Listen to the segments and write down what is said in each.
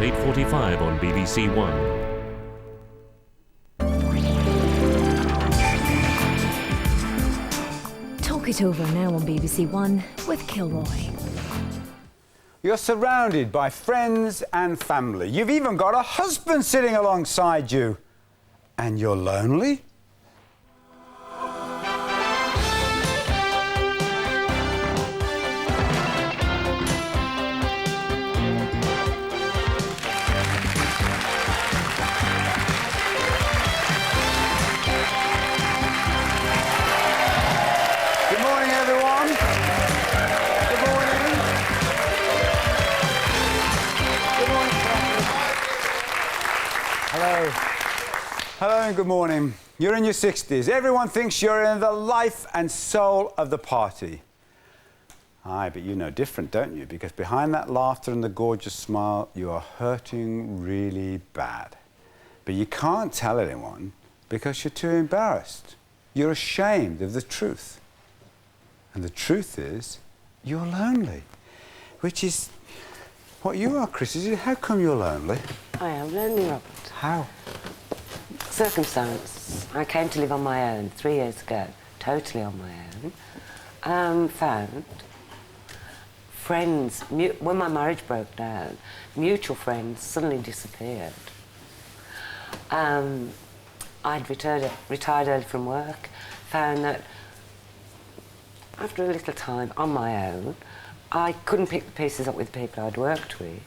8:45 on BBC One. Talk It Over now on BBC One with Kilroy. You're surrounded by friends and family. You've even got a husband sitting alongside you. And you're lonely? Hello and good morning. You're in your 60s. Everyone thinks you're in the life and soul of the party. Aye, but you know different, don't you? Because behind that laughter and the gorgeous smile, you are hurting really bad. But you can't tell anyone because you're too embarrassed. You're ashamed of the truth. And the truth is, you're lonely. Which is what you are, Chris. Is it? How come you're lonely? I am lonely, Robert. How? Circumstance. I came to live on my own 3 years ago, totally on my own. Found friends, when my marriage broke down, mutual friends suddenly disappeared. I'd retired early from work, found that after a little time on my own, I couldn't pick the pieces up with the people I'd worked with.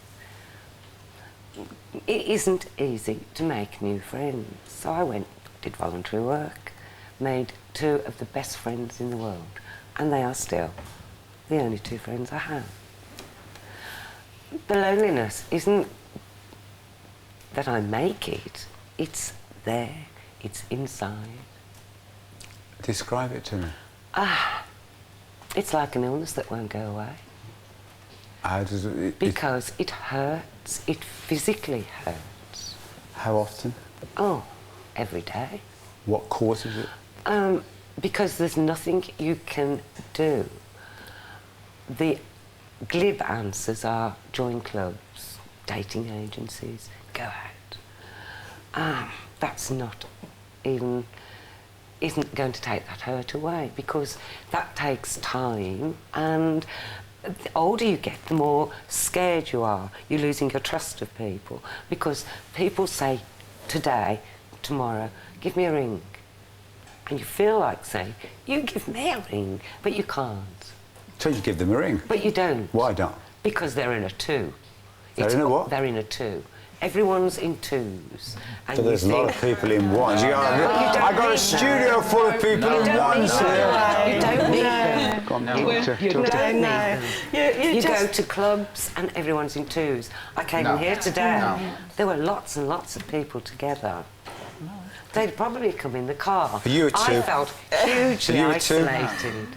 It isn't easy to make new friends. So I went, did voluntary work, made 2 of the best friends in the world, and they are still the only 2 friends I have. The loneliness isn't that I make it, it's there, it's inside. Describe it to me. It's like an illness that won't go away. How does it... Because it hurts, it physically hurts. How often? Oh, every day. What causes it? Because there's nothing you can do. The glib answers are join clubs, dating agencies, go out. That's not even... isn't going to take that hurt away, because that takes time, and the older you get, the more scared you are. You're losing your trust of people, because people say today, tomorrow, give me a ring. And you feel like saying, you give me a ring, but you can't. So you give them a ring? But you don't. Why don't? Because they're in a 2. They're in a what? They're in a 2. Everyone's in 2s. And so there's a lot of people in 1s. I got a studio full of people in 1s here. You don't need them. You don't need them. You go to clubs and everyone's in 2s. I came in here today. There were lots and lots of people together. They'd probably come in the car. You were 2. I felt hugely isolated.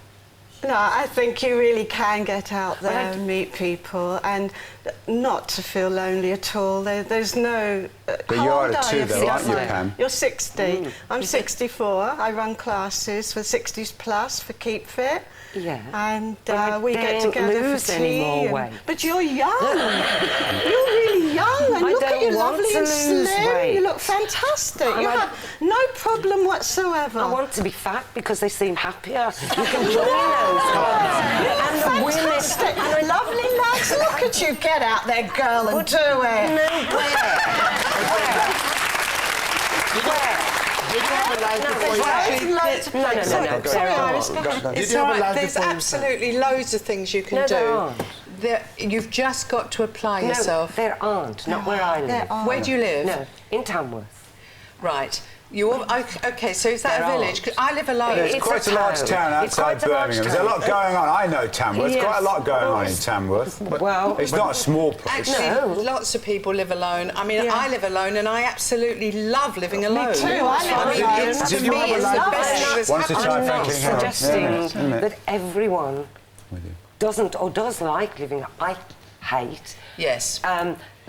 No, I think you really can get out there and meet people and not to feel lonely at all. There's no... But you are a 2 though, aren't you, Pam? You're 60. I'm 64. I run classes for 60s plus for Keep Fit. Yeah. And we get together lose for any tea. more weight. But you're young. You're really young. And look at you, lovely and slim. You look fantastic. You have no problem whatsoever. I want to be fat because they seem happier. You can join those clubs. And the fantastic. And lovely lads. Look at you. Get out there, girl, and do it. No, where? Did you have a life before you... No. There's absolutely loads of things you can do. You've just got to apply yourself. There aren't. Not where I live. Where do you live? No, in Tamworth. Right. OK, so is that a village? 'Cause I live alone. It's quite a large town outside Birmingham. There's a lot going on. I know Tamworth. There's quite a lot going on in Tamworth. But it's not a small place. Actually, lots of people live alone. I mean, I live alone and I absolutely love living alone. Me too. I live alone. Did you have a life? I'm not suggesting that everyone doesn't or does like living. I hate. Yes.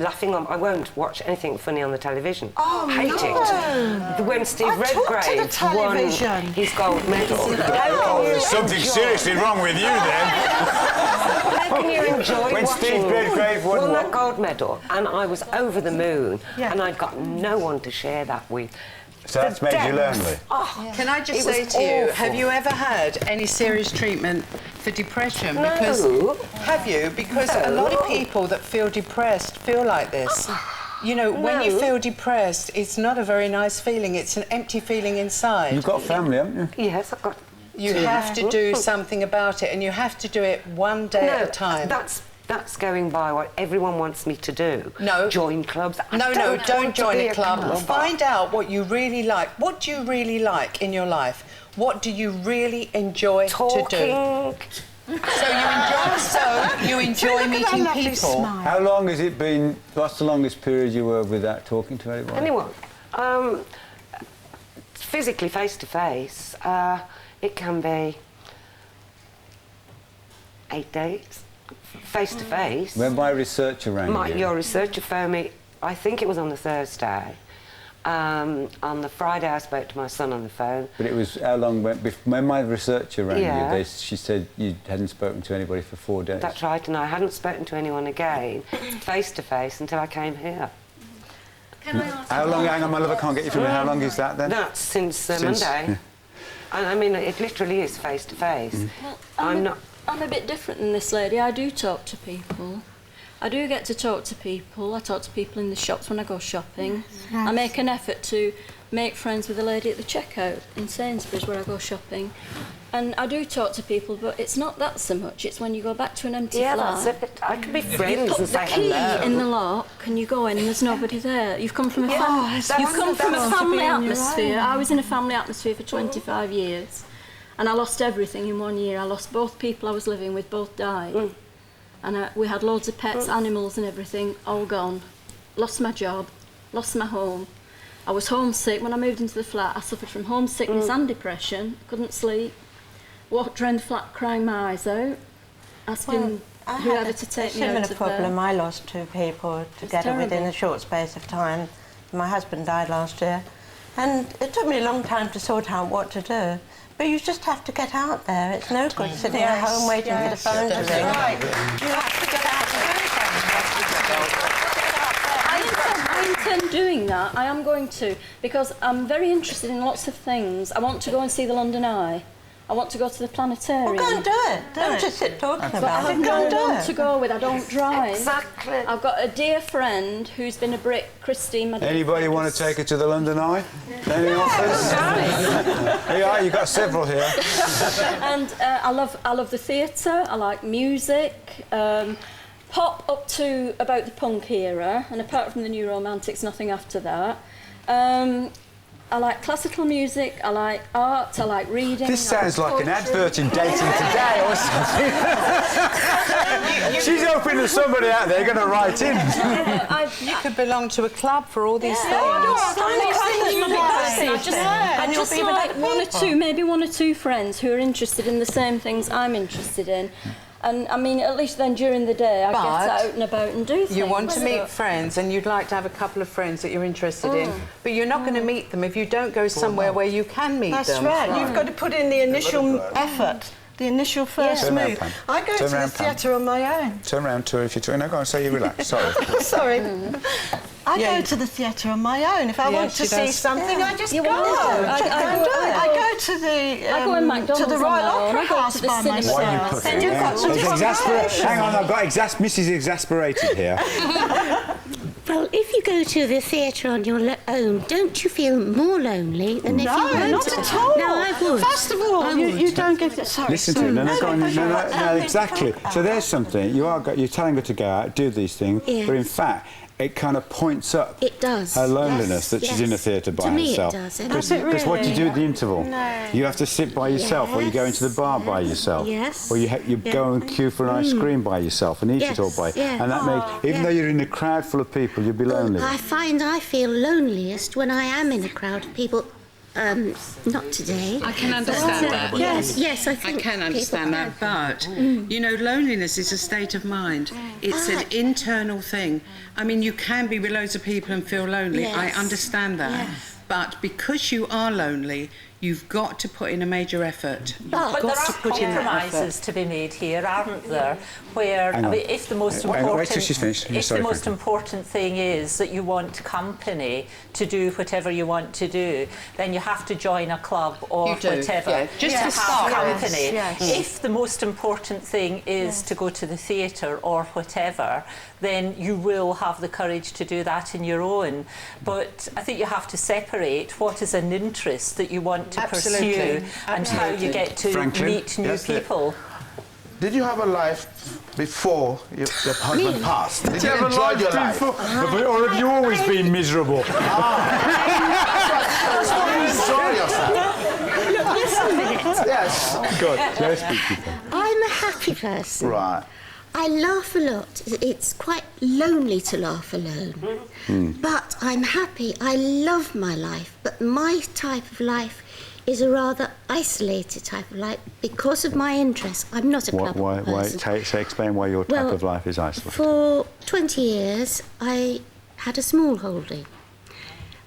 Laughing on... I won't watch anything funny on the television. Oh, hate it. When Steve Redgrave won his gold medal. There's something seriously wrong with you then. can you enjoy when watching Steve Bedgrave won that gold medal, and I was over the moon, Yeah. and I'd got no one to share that with. So that's made you lonely? Oh, Can I just it say was to you, awful. have you ever had any serious treatment for depression? No. Because, have you? Because a lot of people that feel depressed feel like this. You know, when you feel depressed, it's not a very nice feeling. It's an empty feeling inside. You've got family, haven't you? Yes, I've got... You have to do something about it, and you have to do it one day at a time. That's going by what everyone wants me to do. No. Join clubs. No, don't want to join be a club. Find out what you really like. What do you really like in your life? What do you really enjoy to do? So you enjoy meeting people. How long has it been? What's the longest period you were without talking to anyone? Anyone? Physically, face to face, it can be 8 days. Face to face. When my researcher rang you. Your researcher phoned me, I think it was on the Thursday. On the Friday, I spoke to my son on the phone. But it was how long when my researcher rang Yeah. you? She said you hadn't spoken to anybody for 4 days. That's right, and I hadn't spoken to anyone again, face to face, until I came here. Can I ask How long? Hang on, my love, I can't get you from here. How long is that then? That's since Monday. Yeah. And I mean, it literally is face to face. Well, I'm a bit different than this lady. I do talk to people. I do get to talk to people. I talk to people in the shops when I go shopping. I make an effort to make friends with the lady at the checkout in Sainsbury's where I go shopping. And I do talk to people, but it's not that so much. It's when you go back to an empty flat. That's it. I can be You friends put and the say key hello. in the lock and you go in and there's nobody there. You've come from a family atmosphere. I was in a family atmosphere for 25 years and I lost everything in 1 year. I lost both people I was living with, both died. And we had loads of pets, animals and everything, all gone. Lost my job, lost my home. I was homesick. When I moved into the flat, I suffered from homesickness and depression. Couldn't sleep. Walked around the flat crying my eyes out, asking whoever to take me out of there. Similar problem. I lost 2 people together within a short space of time. My husband died last year, and it took me a long time to sort out what to do. But you just have to get out there. It's no good sitting at home waiting for the phone to ring. Right. You have to get out there. I intend doing that. I am going to, because I'm very interested in lots of things. I want to go and see the London Eye. I want to go to the planetarium. Well, go and do it. Don't just sit talking But I about have it. Go no and do one it. to go with. I don't drive. Exactly. I've got a dear friend who's been a brick, Christine. my dear Anybody friend. want to take her to the London Eye? Any offers? Yeah, you've got several here. And I love the theatre. I like music. Pop up to about the punk era, and apart from the New Romantics, nothing after that. I like classical music, I like art, I like reading. This sounds like an advert in Dating Today or something. She's hoping there's somebody out there going to write in. You could belong to a club for all these things. I just like one or two friends who are interested in the same things I'm interested in. And I mean, at least then during the day, I get out and about and do things. You want to meet friends, and you'd like to have a couple of friends that you're interested in, but you're not going to meet them if you don't go somewhere where you can meet them. That's right. You've got to put in the initial effort, the initial first move. I go to the theatre on my own. Turn around to her if you're trying. No, go on, say you relax. Sorry. Sorry. I go to the theatre on my own. If I want to see something, I just go. I go to the Royal Opera House by myself. Why are you putting Hang on, I've got Mrs. Exasperated here. Well, if you go to the theatre on your own, don't you feel more lonely than if you went? No, not at all. No, I would. First of all, you don't get it. Sorry. Listen to him. No, exactly. So there's something. You're telling her to go out, do these things, but in fact, it kind of points up her loneliness that she's in a theatre by herself. To me it Because does. what do you do at the interval? You have to sit by yourself, or you go into the bar by yourself, or you go and queue for an ice cream by yourself and eat it all by. And that makes, even though you're in a crowd full of people, you'll be lonely. I find I feel loneliest when I am in a crowd of people. Not today. I can understand that. Yes, I think I can understand that, but, you know, loneliness is a state of mind. It's an internal thing. I mean, you can be with loads of people and feel lonely. I understand that. But because you are lonely, You've got to put in a major effort. You've But got there to are put in that compromises effort. to be made here, aren't there? Where Hang I on. mean, if the most Wait important, till she's finished. if Sorry, the most Franklin. important thing is that you want company to do whatever you want to do, then you have to join a club or You do, whatever. yeah. Just to to have start with. company. Yes. If the most important thing is to go to the theatre or whatever, then you will have the courage to do that in your own. But I think you have to separate what is an interest that you want to Absolutely. pursue and how you get to Franklin, meet new yes, people. Did you have a life before your husband passed? Did you Have a enjoy life your life? before- Or have you always been miserable? That's what you enjoy yourself. Look, listen a minute. Yes. God, let's speak to them. I'm a happy person. Right. I laugh a lot. It's quite lonely to laugh alone. But I'm happy. I love my life. But my type of life is a rather isolated type of life because of my interests. I'm not a club person. Explain why your type Well, of life is isolated. For 20 years, I had a small holding.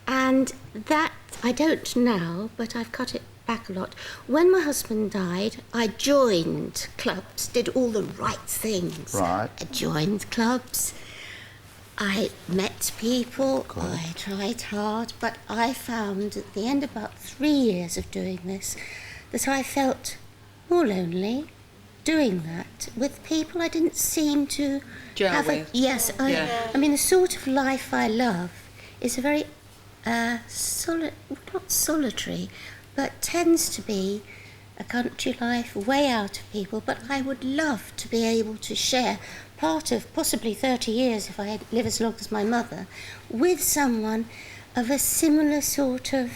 And that, I don't now, but I've cut it back a lot. When my husband died, I joined clubs, did all the right things. Right. I joined clubs. I met people, I tried hard, but I found at the end of about 3 years of doing this that I felt more lonely doing that with people I didn't seem to Gel have with. Yes, I mean the sort of life I love is a very not solitary, but tends to be a country life, way out of people, but I would love to be able to share part of possibly 30 years, if I live as long as my mother, with someone of a similar sort of...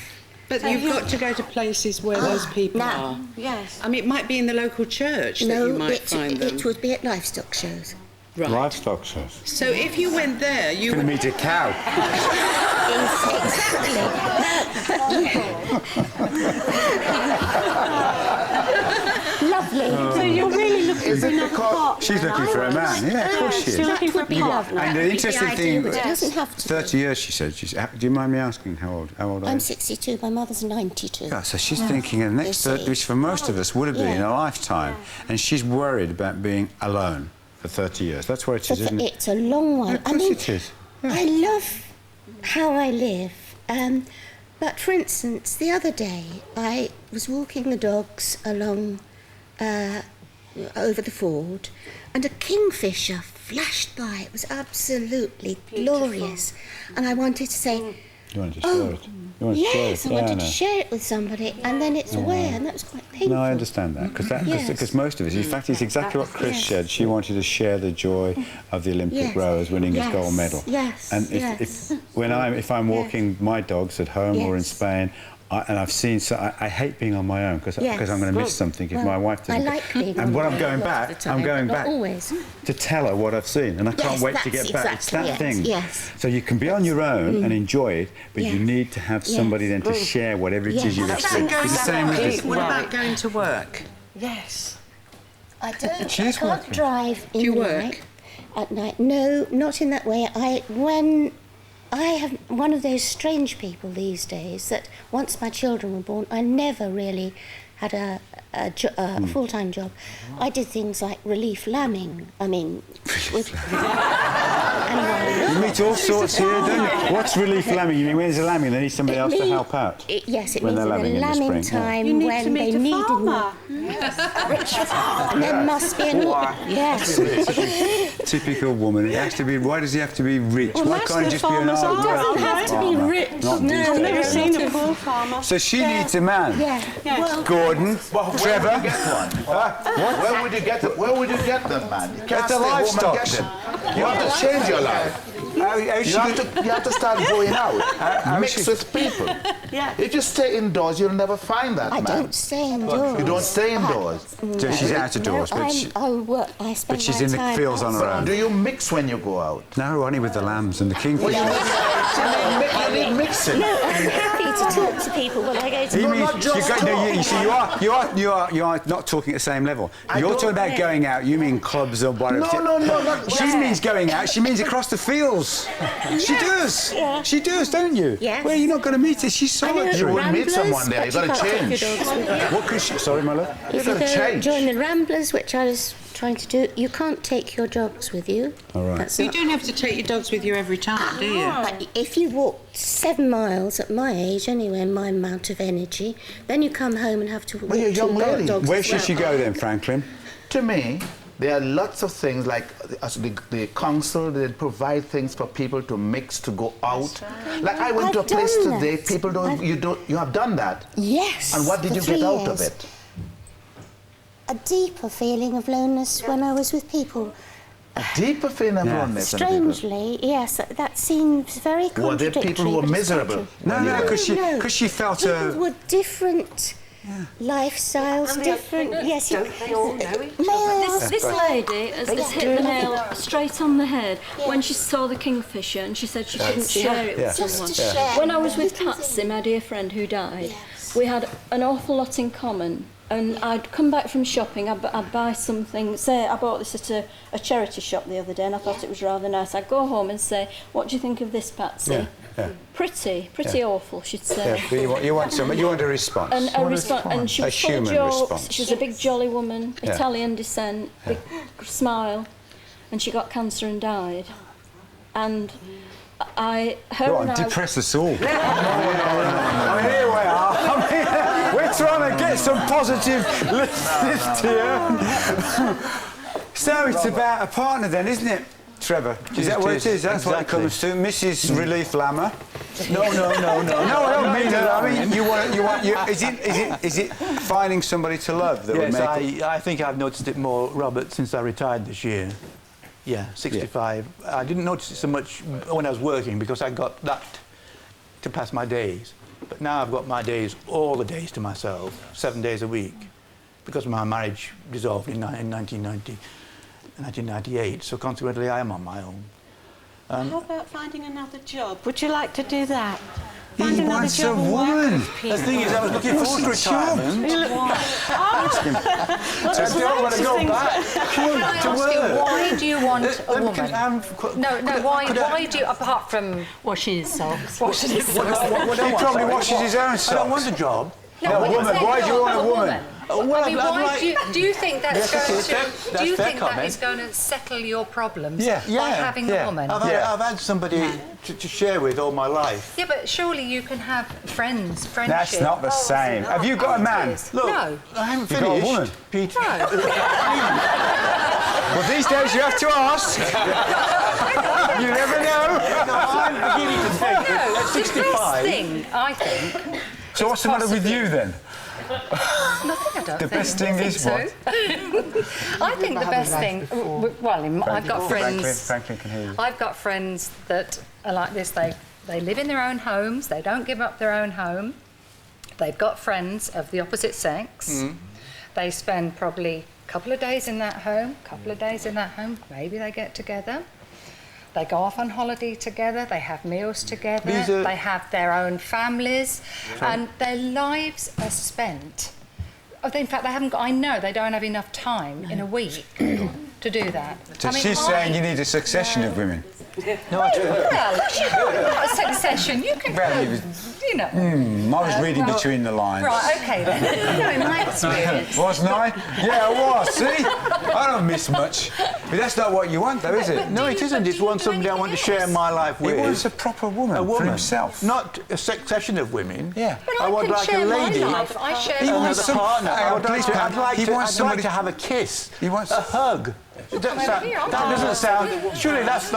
But you've got to go to places where those people no. are. Yes. I mean, it might be in the local church that you might find them. it would be at livestock shows. Right. Livestock shows. So if you went there, you Going to would... meet a cow. Lovely. So you're really looking for another partner. She's looking for a man. Yeah, of course she is. That would be lovely. And the interesting thing, It doesn't have to 30 years, she said. Do you mind me asking how old are I'm you? 62, my mother's 92. Yeah, so she's thinking of the next, You see. which for most of us would have been in Yeah. a lifetime. And she's worried about being alone for 30 years. That's what it is, isn't it? It's a long one. Of course it is. Yeah. I love how I live. But for instance, the other day I was walking the dogs along over the ford and a kingfisher flashed by. It was absolutely glorious. And I wanted to say, You wanted to share it. You wanted to share yes, it. I Yeah, wanted know. to share it with somebody, and then it's away, and that was quite painful. No, I understand that because Yes. most of us, in fact, it's exactly what Chris Yes. said. She wanted to share the joy of the Olympic Yes. rowers winning his Yes. gold medal. Yes. And Yes. if I'm walking my dogs at home or in Yes. Spain, and I've seen, I hate being on my own because Yes. I'm going to miss something if Well, my wife doesn't. I like being And on when my I'm own going a lot of back, the I'm time, going not back always. to tell her what I've seen, and I can't Yes, wait to that's get back. It's that exactly it, thing. yes. So you can be on your own and enjoy it, but you Yes. need to have somebody then to share whatever it is Yes. you've That experienced. Going It's the to same with work. this. What about going to work? Yes. I don't. She I is can't working. drive in Do you the work? night. At night, no, not in that way. When I have one of those strange people these days that once my children were born, I never really had a full-time job. I did things like relief lambing. I mean, with You meet all sorts here, don't you? What's relief lambing? You mean when there's a lambing, they need somebody else to help out? Yes, it When means they're in lambing the in the lambing spring, yeah. time You need when to meet they a needed farmer. There must be an yes. Typical woman. It has to be. Why does he have to be rich? Well, Why most can't of he the just be an farmers hard are. Doesn't have to be farmer? rich. Not No, these I've never days. seen a poor farmer. So she needs a man. Yeah. Well, Gordon, Trevor. Where would you get it? Where would you get them, man? You can't At the stay home and livestock get show. them. You have to change your life. You have to start going out, mix with people. If you stay indoors, you'll never find that I man. don't stay indoors. You don't stay indoors. So she's out of doors, no, but I spend she's my in the time fields on her outside. own. Do you mix when you go out? No, only with the lambs and the Well, kingfisher. You need mixing. No, I'm happy to talk to people when I go to... You are not talking at the same level. You're talking about going out, you mean clubs or whatever. No, not She means going out, she means across the fields. She does. Yeah. She does, don't you? Yes. Well, you're not going to meet her, she's solitary. You wouldn't meet someone there, you've got to change. What could she... Sorry, my love? If you go join the Ramblers, which I was trying to do, you can't take your dogs with you. All right. That's You not... don't have to take your dogs with you every time, do you? But if you walk 7 miles at my age, anyway, my amount of energy, then you come home and have to walk you're a young 2 lady. dogs. Where as should well. she go then, Franklin? To me, there are lots of things like the council, they provide things for people to mix, to go out. Like I went to a I've place done today, that. people you have done that. Yes. And what did for you 3 get out of years. it? A deeper feeling of loneliness when I was with people. A deeper feeling of loneliness. than people. Strangely, yes, that seems very Were there contradictory. people who were but it's miserable? true. No, because she felt People were different lifestyles, different. Yes, Don't they all know each May I ask? This lady has hit the nail straight on the head when she saw the kingfisher and she said she couldn't share it with Just someone. to share. When I was with Patsy, my dear friend who died, we had an awful lot in common. And I'd come back from shopping, I'd buy something, say I bought this at a charity shop the other day and I thought it was rather nice. I'd go home and say, what do you think of this, Patsy? Pretty awful, she'd say. Yeah, but you want a response. And and she A was full of human jokes. response. She was a big jolly woman, Italian descent, big smile, and she got cancer and died. And depress us all. Here we are. We're trying to get some positive lift here. So it's about a partner then, isn't it, Trevor? Is that what it is? That's what it comes to. Mrs. Relief Lammer. No, I don't mean that. I mean, is it finding somebody to love that would make it? I think I've noticed it more, Robert, since I retired this year. Yeah, 65. I didn't notice it so much when I was working because I got that to pass my days. But now I've got my days, all the days to myself, 7 days a week, because my marriage dissolved in 1998, so consequently I am on my own. How about finding another job? Would you like to do that? He wants a woman. The thing is, I was looking forward to retirement. So I don't want to go back to work. Why do you want a woman? Why do you, apart from washing his socks? He probably washes his own socks. I don't want a job. No, a woman. Why do you want a woman? Well, I mean, do you think that's that is going to settle your problems by having a woman? I've had somebody to share with all my life. Yeah, but surely you can have friendship. That's not the same. Have you got a man? Look, no. I haven't You finished. got a woman? Peter. Well, these days you have to ask. You never know. I'm beginning to think that at 65... The best thing, I think... So what's the matter with you then? Nothing, I don't The best thing is so. what? I think the best thing... Well, I've got friends... Franklin can hear you. I've got friends that are like this. They live in their own homes. They don't give up their own home. They've got friends of the opposite sex. They spend probably a couple of days in that home, maybe they get together. They go off on holiday together, they have meals together, they have their own families, and their lives are spent. In fact, I know they don't have enough time in a week to do that. So she's saying you need a succession of women. No, I don't. Well, not a succession. You can, you know. I was reading between the lines. Right, okay then. No, in my experience. Wasn't I? Yeah, I was. See? I don't miss much. But that's not what you want, though, is it? No, it isn't. It's one somebody I want to share my life with. He wants a proper woman, for himself. Not a succession of women. Yeah. But I would can like share a lady. My life. I share He my wants Another life. partner. I'd like to have a kiss. He wants a hug. That doesn't sound. Surely that's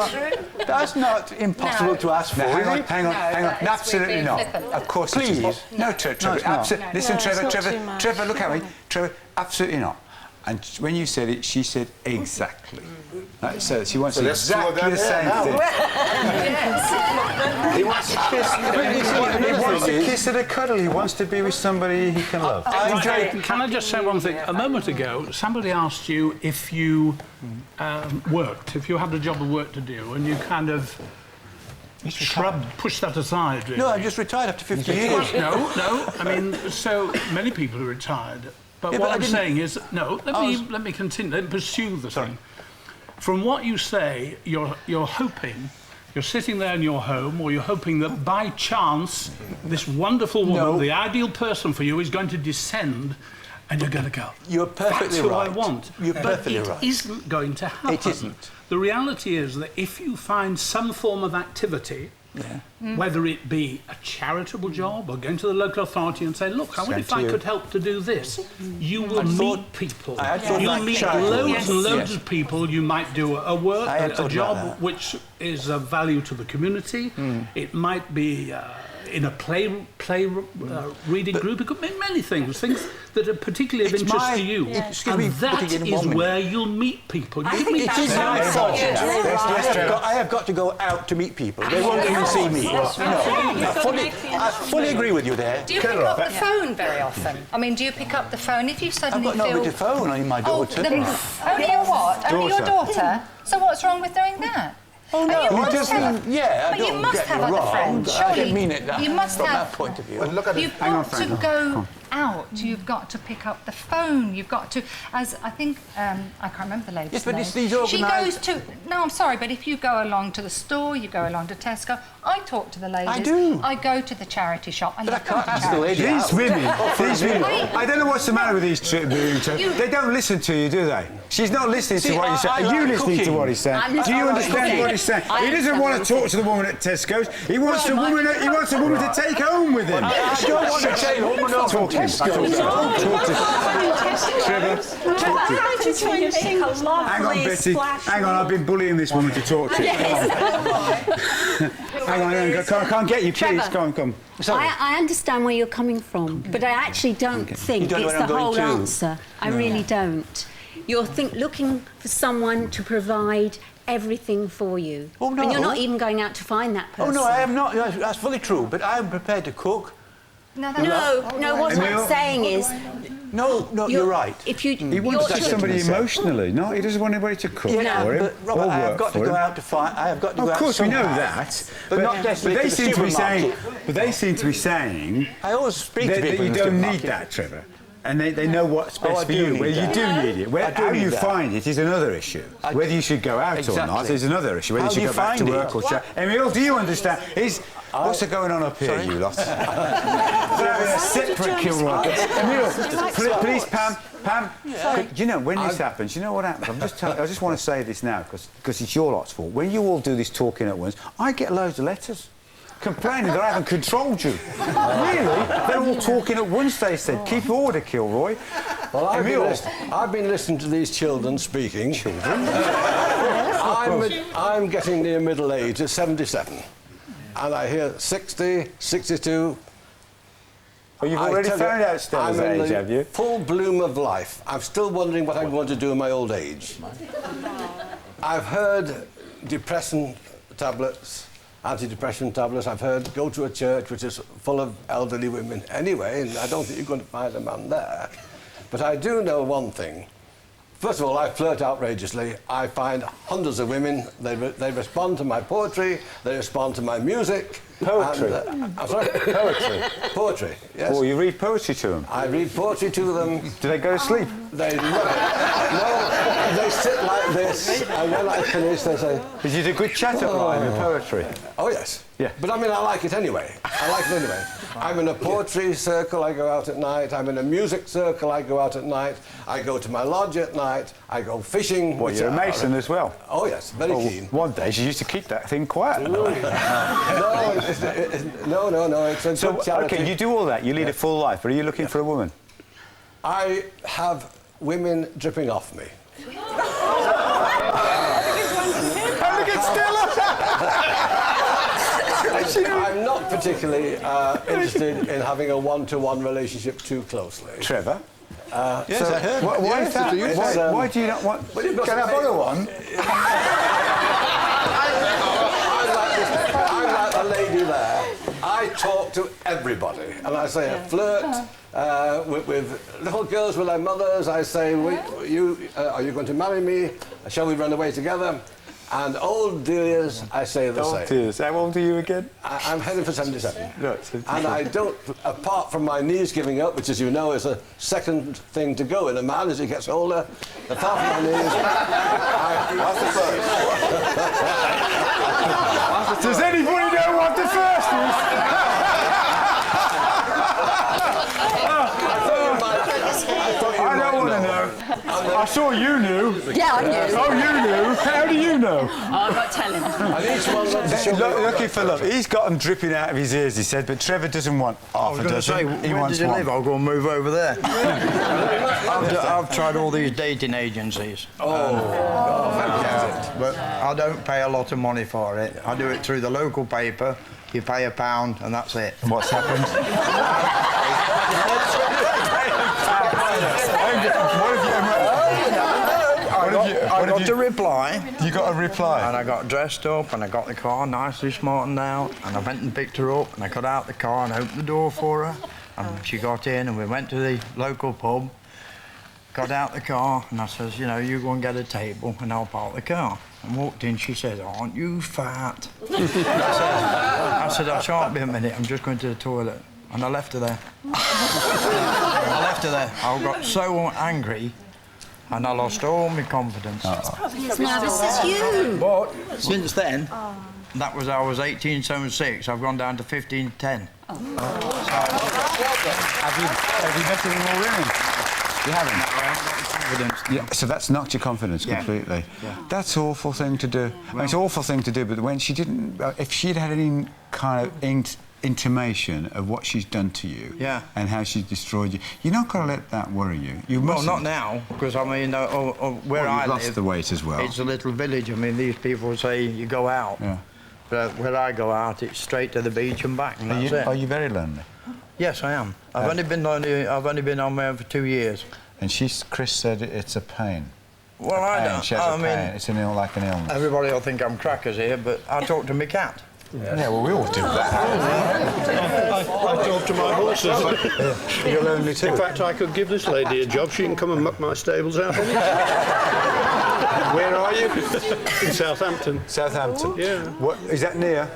not impossible to ask for. No, hang on, is it? hang on. Absolutely not. Of course it Please. is. No, Trevor. Listen, Trevor, look at me. Trevor, absolutely not. And when you said it, she said exactly. So she wants exactly the same thing. He wants a kiss. He wants a kiss and a cuddle. He wants to be with somebody he can love. Can I just say one thing? A moment ago, somebody asked you if you worked, if you had a job of work to do, and you kind of push that aside, really. No, I'm just retired after 50 years. No. I mean, so many people are retired. But Yeah, what but I'm saying is, no, let me continue, let me pursue the thing. From what you say, you're hoping, you're sitting there in your home, or you're hoping that by chance, this wonderful woman, the ideal person for you, is going to descend, and you're going to go, you're perfectly that's who right. I want. You're perfectly but right. It isn't going to happen. It isn't. The reality is that if you find some form of activity, whether it be a charitable job or going to the local authority and say, look, I wonder if I could help to do this. You will meet people. You'll meet loads and loads of people. You might do a job which is of value to the community. It might be in a reading group. It could be many things that are particularly of interest to you. And that is where you'll meet people. I have got to go out to meet people. They won't even see me. I fully agree with you there. Do you pick up the phone very often? I mean, do you pick up the phone if you suddenly feel... I've got nobody to phone, only my daughter. Only your what? Only your daughter? So what's wrong with doing that? Oh no, it doesn't. Yeah, but you must have other friends. I didn't mean it that. You must from have. that point of view. You've got to go out. You've got to pick up the phone. You've got to, as I think, I can't remember the lady's name. It's these organised... She goes to. No, I'm sorry, but if you go along to the store, you go along to Tesco. I talk to the ladies. I do. I go to the charity shop. But I can't ask the lady. These women. I don't know what's the matter with these They don't listen to you, do they? She's not listening to what you're saying. Are you listening to what he's saying? Do you understand what he's saying? He doesn't want to talk to the woman at Tesco's. He wants a woman. He wants a woman to take home with him. I don't want to take a woman home from Tesco. Trevor, talk to him. Hang on, Betty. Hang on, I've been bullying this woman to talk to you. Hang on, I can't get you, please. Come on. I understand where you're coming from, but I actually don't think it's the whole answer. I really don't. You're looking for someone to provide everything for you. Oh, no. And you're not even going out to find that person. Oh, no, I am not. That's fully true, but I am prepared to cook. No, what I'm saying is... No, you're right. If you, he wants to somebody emotionally, no? He doesn't want anybody to cook for him. But Robert, I have got to go out to find... I have got to go out. Of course, we know that. But not desperately they seem to be saying... But they seem to be saying... I always speak to people that you don't need that, Trevor. And they know what's best for you. Whether you do need it. How you find it is another issue. Whether you should go out or not is another issue. Whether you should go back to work or... Emil, do you understand? What's going on up here, you lot? Separate Kilroy. Emil, please, Pam. You know, when this happens, you know what happens? I just want to say this now, because it's your lot's fault. When you all do this talking at once, I get loads of letters complaining that I haven't controlled you. Really? They're all talking at once, they said. Keep order, Kilroy. Well, I've been listening to these children speaking. I'm getting near middle age at 77. And I hear 60, 62. Well, you've already found out Stella's age, have you? Full bloom of life. I'm still wondering what I'm going to do in my old age. I've heard depressant tablets, antidepressant tablets. I've heard go to a church which is full of elderly women anyway, and I don't think you're going to find a man there. But I do know one thing. First of all, I flirt outrageously. I find hundreds of women. They respond to my poetry. They respond to my music. Poetry? And, I'm sorry? Poetry? Poetry, yes. Oh, you read poetry to them? I read poetry to them. Do they go to sleep? They sit like this, and when I finish, they say... Is it a good chat-up line with poetry? Oh, yes. Yeah. But I mean, I like it anyway. I'm in a poetry circle, I go out at night. I'm in a music circle, I go out at night. I go to my lodge at night. I go fishing. Well, you're a mason as well? Oh, yes, very keen. One day she used to keep that thing quiet at night. No, it's a good charity. OK, you do all that. You lead a full life. But are you looking for a woman? I have women dripping off me. Look at Stella! I'm not particularly interested in having a one-to-one relationship too closely. Trevor? Yes, I heard. Why is that? Why do you not want... Can I borrow one? I'm like the lady there. I talk to everybody, and I say I flirt with little girls with their mothers. I say, are you going to marry me? Shall we run away together? And old dears, I say the same. Old dears. How old are you again? I'm heading for 77. Right, 77. And I don't, apart from my knees giving up, which, as you know, is a second thing to go in a man as he gets older, apart from my knees, What's the first? Does anybody know what the first is? I don't want to know. I saw you knew. Yeah, I knew. Oh, you knew? How do you know? Oh, I'm not telling. Looking for love. He's got them dripping out of his ears, he said, but Trevor doesn't want half a dozen. He wants one. I'll go and move over there. I've tried all these dating agencies. Fantastic. But I don't pay a lot of money for it. I do it through the local paper. You pay £1 and that's it. And what's happened? I got a reply. You got a reply? And I got dressed up and I got the car nicely smartened out and I went and picked her up and I got out the car and opened the door for her and she got in and we went to the local pub, got out the car and I says, you know, you go and get a table and I'll park the car. And walked in, she says, aren't you fat? I said, I shan't be a minute, I'm just going to the toilet. And I left her there. I got so angry and I lost all my confidence. This is you. But since then, that was I was 1876. I've gone down to 1510. Have you met any more women? You haven't? No, I haven't got the confidence. Yeah, so that's knocked your confidence completely. Yeah. That's an awful thing to do. Well, it's an awful thing to do, but when she didn't... if she'd had any kind of intimation of what she's done to you and how she's destroyed you, you're not going to let that worry you. You mustn't. Well, not now, because, I mean, where I live... lost the weight as well. It's a little village. I mean, these people say you go out. Yeah. But where I go out, it's straight to the beach and back, and that's it. Are you very lonely? Yes, I am. I've only been on there for 2 years. And Chris said it's a pain. Well, I don't. She has a pain. It's like an illness. Everybody will think I'm crackers here, but I talk to my cat. Yeah, well, we all do that. I talk to my horses. You're lonely too. In fact, I could give this lady a job. She can come and muck my stables out. Where are you? In Southampton. Southampton? Yeah. What, is that near?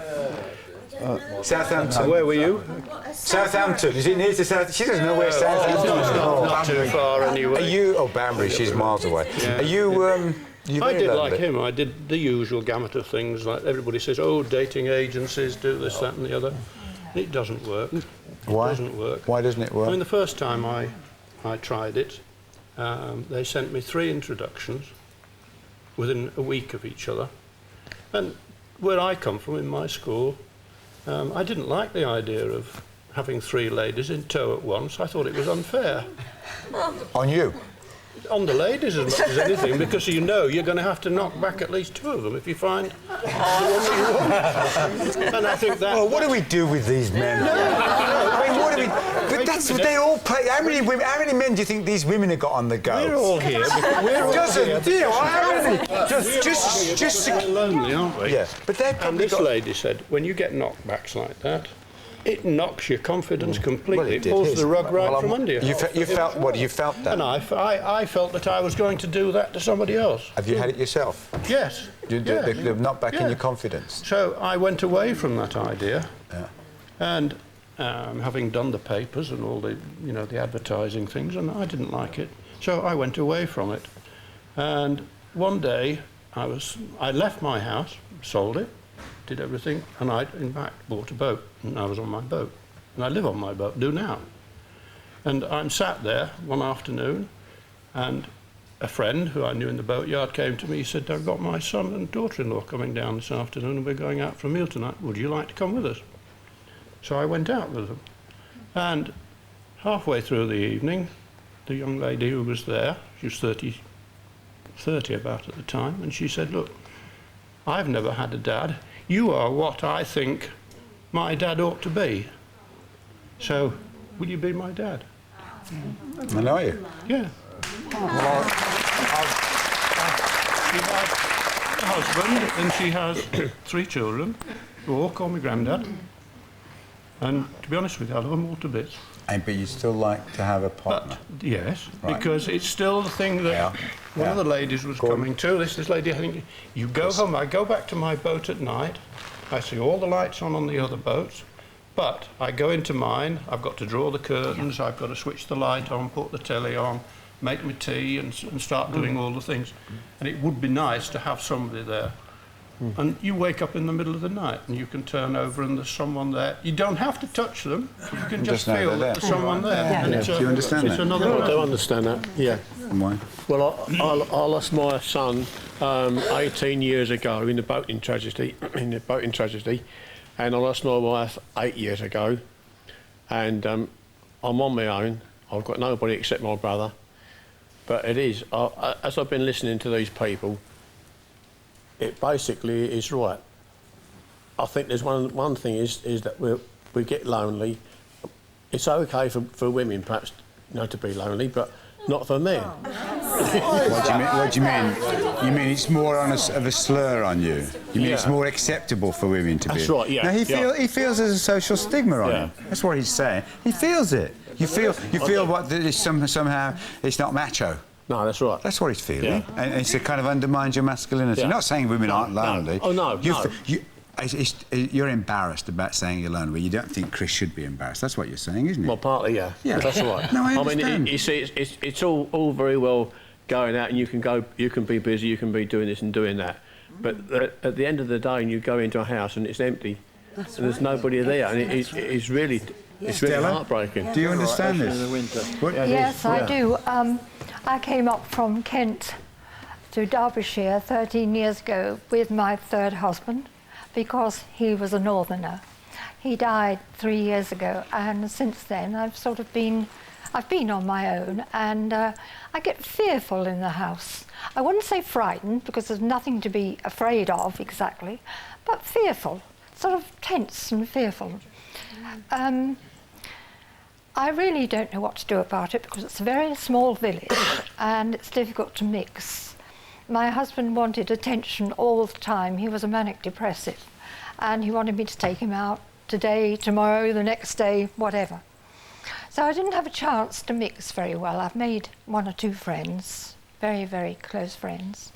Southampton. Where were you? Southampton. Is it near to Southampton? She doesn't know where Southampton is. Not too far anyway. Are you... Oh, Banbury, she's miles away. Yeah. Are you... I did like him. I did the usual gamut of things. Like everybody says, oh, dating agencies do this, that and the other. It doesn't work. Why? It doesn't work. Why doesn't it work? I mean, the first time I tried it, they sent me 3 introductions within a week of each other. And where I come from, in my school, I didn't like the idea of having 3 ladies in tow at once. I thought it was unfair. On you? On the ladies as much as anything, because you know you're going to have to knock back at least 2 of them if you find the one that you want. And I think that... Well, what do we do with these men? I mean, what do we... But that's what they all play... How many men do you think these women have got on the go? We're all here because we're all here. Just lonely, aren't we? Yeah, but they've probably this lady said, when you get knockbacks like that, it knocks your confidence completely. Well, it pulls the rug right from under you. You felt what? You felt that? And I felt that I was going to do that to somebody else. Have you had it yourself? Yes. They've knocked back in your confidence. So I went away from that idea, and having done the papers and all the the advertising things, and I didn't like it. So I went away from it, and one day I left my house, sold it, did everything, and I, in fact, bought a boat, and I was on my boat. And I live on my boat, do now. And I'm sat there one afternoon, and a friend who I knew in the boatyard came to me. He said, I've got my son and daughter-in-law coming down this afternoon, and we're going out for a meal tonight. Would you like to come with us? So I went out with them. And halfway through the evening, the young lady who was there, she was 30 about at the time, and she said, look, I've never had a dad. You are what I think my dad ought to be. So, will you be my dad? And are you? Yeah. Well, she has a husband and she has 3 children who all call me granddad. And to be honest with you, I love them all to bits. But you still like to have a partner? Yes, Right. because it's still the thing that one of the ladies was coming to. This lady, I think, you go home, I go back to my boat at night, I see all the lights on the other boats, but I go into mine, I've got to draw the curtains, I've got to switch the light on, put the telly on, make my tea and start doing all the things. And it would be nice to have somebody there. And you wake up in the middle of the night and you can turn over and there's someone there. You don't have to touch them. You can just feel that there's someone there. And Do you understand that? Another I do understand that, yeah. Why? Well, I lost my son 18 years ago in the boating tragedy, and I lost my wife 8 years ago, and I'm on my own. I've got nobody except my brother. But it is, as I've been listening to these people, it basically is right. I think there's one thing is that we get lonely. It's okay for women perhaps, to be lonely, but not for men. What do you mean? You mean it's more of a slur on you? You mean it's more acceptable for women to be? That's right, yeah. No, he feels there's a social stigma on him. That's what he's saying. He feels it. You feel what somehow it's not macho. No, that's right. That's what he's feeling, and it's a kind of undermines your masculinity. Not saying women aren't lonely. No. Oh no. You're embarrassed about saying you're lonely. You don't think Chris should be embarrassed. That's what you're saying, isn't it? Well, partly, yeah. That's right. No, I understand. I mean, you see, it's all very well going out, and you can be busy, you can be doing this and doing that, but at the end of the day, and you go into a house and it's empty, and there's nobody there, and it's really heartbreaking. Do you understand this? Yes, I do. I came up from Kent to Derbyshire 13 years ago with my third husband because he was a northerner. He died 3 years ago, and since then I've been on my own, and I get fearful in the house. I wouldn't say frightened because there's nothing to be afraid of exactly, but fearful, sort of tense and fearful. I really don't know what to do about it because it's a very small village and it's difficult to mix. My husband wanted attention all the time. He was a manic depressive and he wanted me to take him out today, tomorrow, the next day, whatever. So I didn't have a chance to mix very well. I've made 1 or 2 friends, very, very close friends.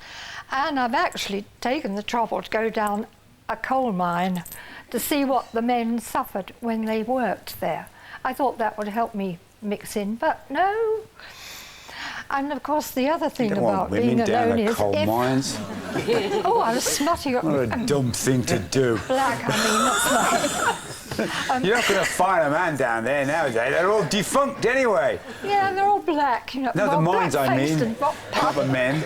And I've actually taken the trouble to go down a coal mine to see what the men suffered when they worked there. I thought that would help me mix in, but no. And of course, the other thing about being alone is coal mines. Oh, I was smutting. What a dumb thing to do. Black, I mean, that's like. You're not going to find a man down there nowadays. They're all defunct anyway. Yeah, they're all black. No, the mines, I mean. Not the men.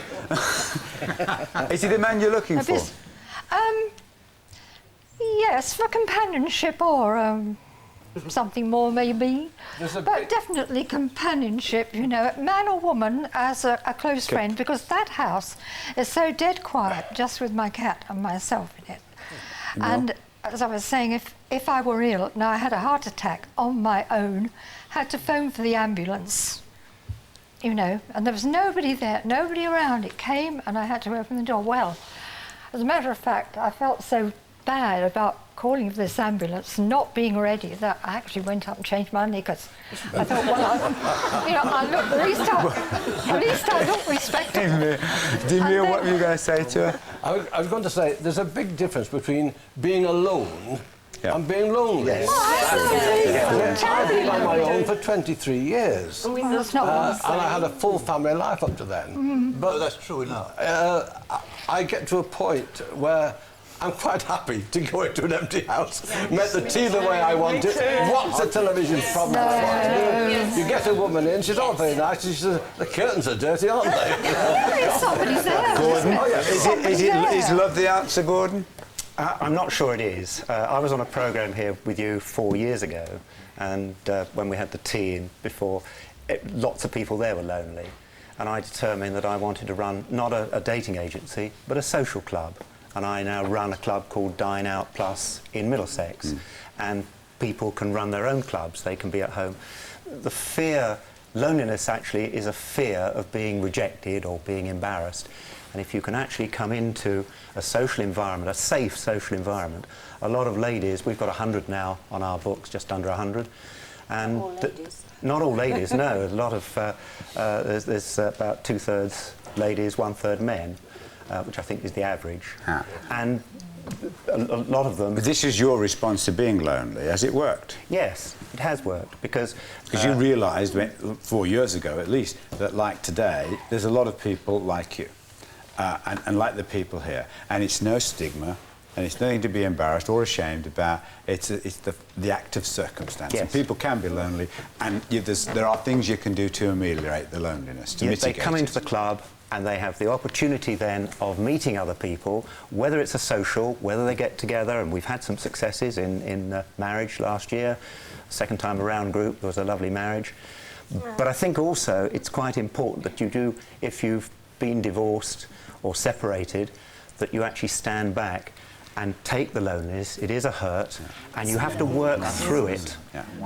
Is he the man you're looking for? Yes, for companionship or something more maybe, but definitely companionship, man or woman as a close friend, because that house is so dead quiet, just with my cat and myself in it. And as I was saying, if I were ill, now I had a heart attack on my own, had to phone for the ambulance, and there was nobody there, nobody around. It came and I had to open the door. Well, as a matter of fact, I felt so bad about calling for this ambulance and not being ready that I actually went up and changed my knickers. I thought, at least I look respectable. Demir, what were you going to say to her? I was going to say, there's a big difference between being alone and being lonely. Yes. I've been on my own for 23 years. And I had a full family life up to then. But that's true enough. I get to a point where I'm quite happy to go into an empty house, make the tea the way I want it, watch the television from what I want to do. You get a woman in, she's all very nice, she says, the curtains are dirty, aren't they? Somebody's there. Gordon, is love the answer, Gordon? I'm not sure it is. I was on a programme here with you 4 years ago, and when we had the tea in before, lots of people there were lonely. And I determined that I wanted to run not a dating agency, but a social club. And I now run a club called Dine Out Plus in Middlesex. And people can run their own clubs, they can be at home. Loneliness actually is a fear of being rejected or being embarrassed. And if you can actually come into a social environment, a safe social environment, a lot of ladies, we've got 100 now on our books, just under 100, And All ladies. not all ladies, no. A lot of there's about 2/3 ladies, 1/3 men, which I think is the average. And a lot of them. But this is your response to being lonely. Has it worked? Yes, it has worked because you realised 4 years ago, at least, that like today, there's a lot of people like you, and like the people here, and it's no stigma. And it's nothing to be embarrassed or ashamed about. It's the act of circumstance. Yes. And people can be lonely, and there are things you can do to ameliorate the loneliness, to Yes, mitigate they come it. into the club and they have the opportunity then of meeting other people, whether it's a social, whether they get together, and we've had some successes in marriage last year. Second time around group, there was a lovely marriage. But I think also it's quite important that you do, if you've been divorced or separated, that you actually stand back and take the loneliness. It is a hurt, and you have to work through it.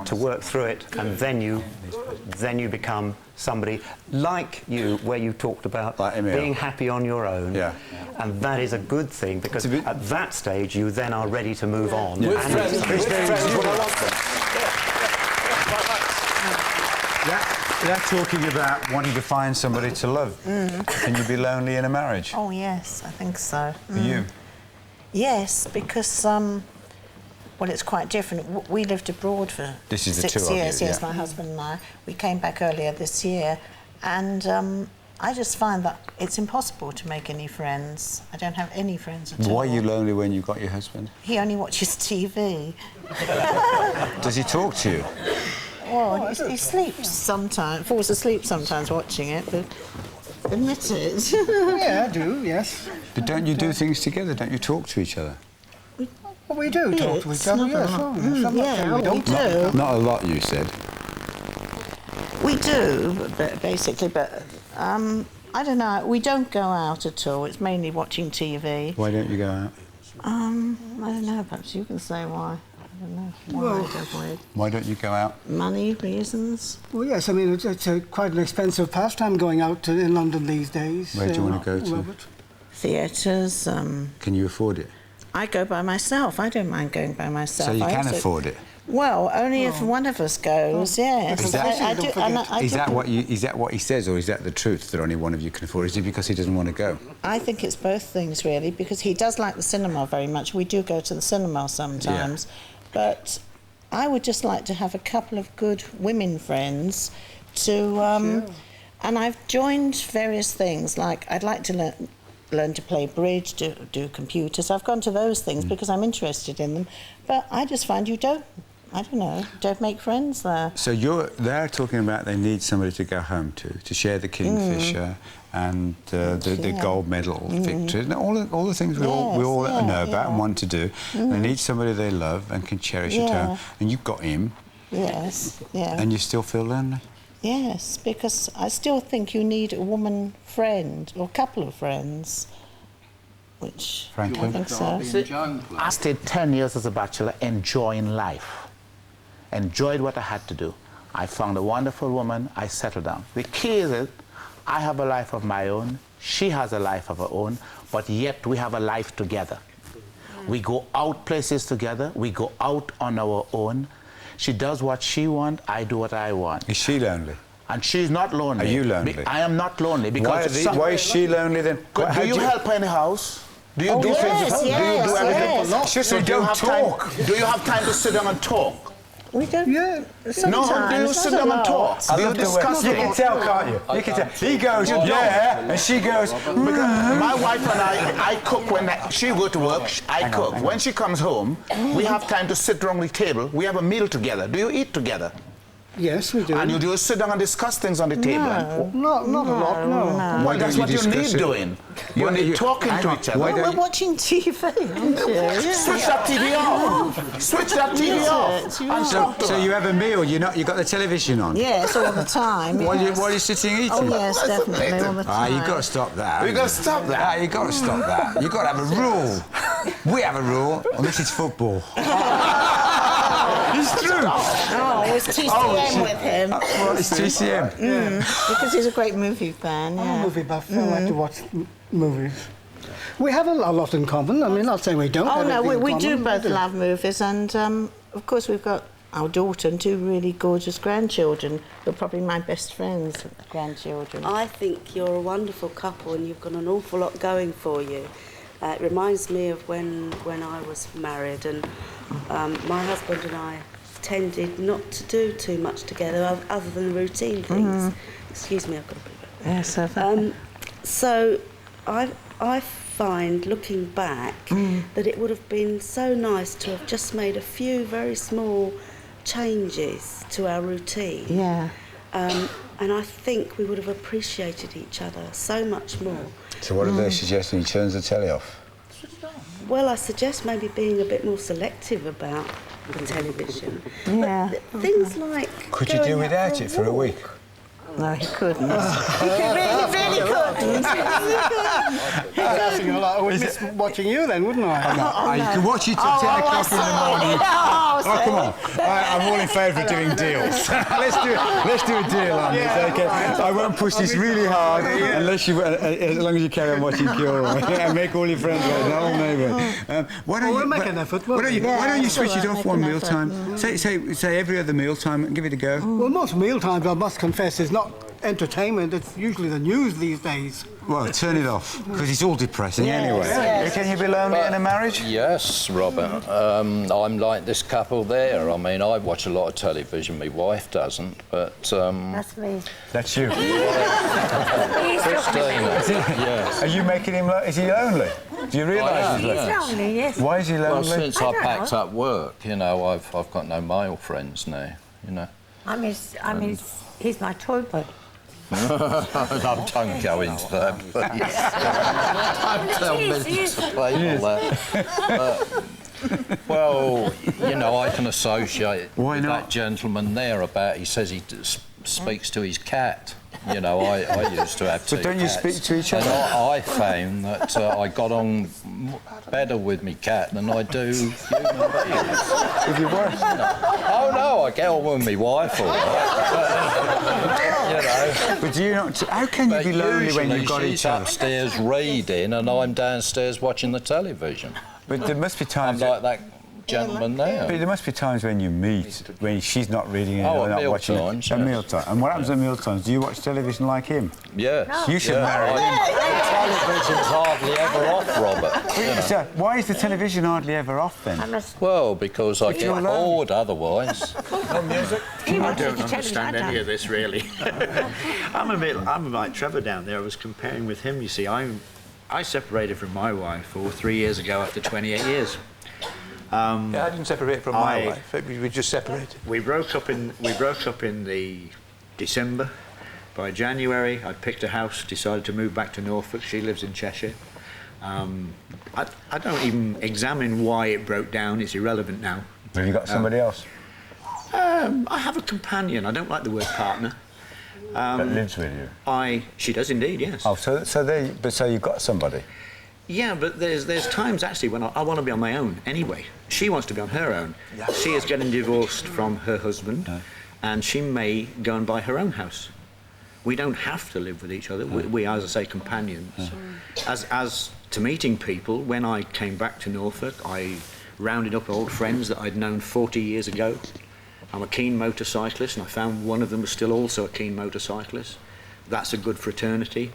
To work through it, and then you become somebody like you, where you talked about being happy on your own. And that is a good thing, because at that stage you then are ready to move on. With And friends, it's- with friends, it's- what I want them. They're talking about wanting to find somebody to love. Can you be lonely in a marriage? Oh yes, I think so. For you? Yes, because well, it's quite different. We lived abroad for This is the 6 two of you, years. Yes, yeah. my husband and I. We came back earlier this year, and I just find that it's impossible to make any friends. I don't have any friends at all. Why are you lonely when you've got your husband? He only watches TV. Does he talk to you? Well, he sleeps sometimes, falls asleep sometimes watching it, but admit it. Yeah, I do, yes. But don't you do things together? Don't you talk to each other? Well, we do talk to each other, yes. Oh, yes. I'm not saying we don't. Not, not a lot, you said. We do, but basically, but I don't know. We don't go out at all. It's mainly watching TV. Why don't you go out? I don't know. Perhaps you can say why. I don't know. Why Well- don't we? Why don't you go out? Money reasons. Well, yes, I mean, it's quite an expensive pastime going out in London these days. Where do you want to go to? Robert? Theatres. Can you afford it? I go by myself. I don't mind going by myself. So you I can also- afford it? Well, only if one of us goes, yes. Is that, I do, and I is do- that what he says, or is that the truth, that only one of you can afford it? Is it because he doesn't want to go? I think it's both things, really, because he does like the cinema very much. We do go to the cinema sometimes, but I would just like to have a couple of good women friends to... And I've joined various things, like I'd like to learn to play bridge, do computers. I've gone to those things because I'm interested in them, but I just find you don't make friends there. So they're talking about they need somebody to go home to share the Kingfisher and the gold medal victory, and all the things we all know about and want to do. They need somebody they love and can cherish at home. And you've got him. Yes, yeah. And you still feel lonely? Yes, because I still think you need a woman friend or a couple of friends, which Frankly? I think so. I stayed 10 years as a bachelor enjoying life. Enjoyed what I had to do. I found a wonderful woman, I settled down. The key is I have a life of my own, she has a life of her own, but yet we have a life together. We go out places together, we go out on our own. She does what she wants, I do what I want. Is she lonely? And she's not lonely. Are you lonely? I am not lonely because... Why is she lonely then? Do you help her in the house? Do you do yes, things? yes, do you do everything? yes. Just So say do you don't have talk. time? Do you have time to sit down and talk? We don't. Yeah. No, do you sit down and talk? I Do you love the way discuss you it? can tell, can't you? You can tell. He goes, yeah, and she goes, Because my wife and I cook when she go to work, I cook. When she comes home, we have time to sit around the table. We have a meal together. Do you eat together? Yes, we do. And you do sit down and discuss things on the table? Not a lot, no. Well, that's what you need doing. You need talking to each other. We're watching TV, aren't you? Switch that TV off. Switch that TV off. And talk to so her. you have a meal, you got the television on? Yes, all the time. While yes. you're sitting eating? Oh, yes, definitely, all the time. You've got to stop that. You've got to stop that. You've got to stop that. You've got to have a rule. We have a rule, and this is football. It's true. Oh, it was TCM with him. Well, it's TCM. Because he's a great movie fan, I'm yeah. a movie buff. I like to watch movies. We have a lot in common. I mean, not saying we don't Oh, have no, anything in we common. do both love movies, and of course we've got our daughter and 2 really gorgeous grandchildren, who are probably my best friends, grandchildren. I think you're a wonderful couple and you've got an awful lot going for you. It reminds me of when I was married, and my husband and I tended not to do too much together other than routine things. Excuse me, I've got a bit of it. Yes, so I find, looking back, that it would have been so nice to have just made a few very small changes to our routine. Yeah. And I think we would have appreciated each other so much more. So what are they suggesting? He turns the telly off? Well, I suggest maybe being a bit more selective about the television. Yeah. But things like... Could you do without it for a week? No, he couldn't. He really couldn't. I think I would miss watching you then, wouldn't I? You can watch it till 10 o'clock in the morning. Oh, come on. I'm all in favour of doing deals. let's do a deal on this, okay? I won't push this really hard unless you, as long as you carry on watching Kilroy and make all your friends like the whole neighbourhood. We'll make an effort. Why don't you switch it off one mealtime? Say every other mealtime and give it a go. Well, most mealtimes, I must confess, is not entertainment. It's usually the news these days. Well, turn it off, because it's all depressing anyway. Yes. Can you be lonely in a marriage? Yes, Robert. I'm like this couple there. I mean, I watch a lot of television. My wife doesn't, but... That's me. That's you. Christina. Yes. Are you making him... Is he lonely? Do you realise he's lonely? He's lonely, yes. Why is he lonely? Well, since I packed know. up work, you know, I've got no male friends now, you know. He's my toy boy. Don't go into that, please. Don't tell me to play all that. Well, you know, I can associate with that gentleman there about, he says he speaks to his cat. You know, I used to have two But don't you cats, speak to each other? And I found that I got on better with my cat than I do human beings. With your wife? Oh, no, I get on with my wife all right. You know. But do you not... How can you be lonely when you've got each other? She's upstairs reading and I'm downstairs watching the television. But there must be times... I'm like that gentleman there. But there must be times when you meet, when she's not reading and you're not watching times, at mealtime. And what happens at mealtimes? Do you watch television like him? Yes. You should marry him. Television's hardly ever off, Robert. You know. So why is the television hardly ever off then? Well, because I get bored otherwise. I don't understand any of this, really. I'm like Trevor down there. I was comparing with him. You see, I separated from my wife 3 years ago after 28 years. I didn't separate from my wife. We just separated. We broke up in the December. By January, I'd picked a house, decided to move back to Norfolk. She lives in Cheshire. I don't even examine why it broke down. It's irrelevant now. Have you got somebody else? I have a companion. I don't like the word partner. That lives with you? She does indeed, yes. Oh, so you've got somebody? Yeah, but there's times actually when I want to be on my own anyway. She wants to be on her own. Yeah. She is getting divorced from her husband, and she may go and buy her own house. We don't have to live with each other. We are, as I say, companions. As to meeting people, when I came back to Norfolk, I rounded up old friends that I'd known 40 years ago. I'm a keen motorcyclist, and I found one of them was still also a keen motorcyclist. That's a good fraternity.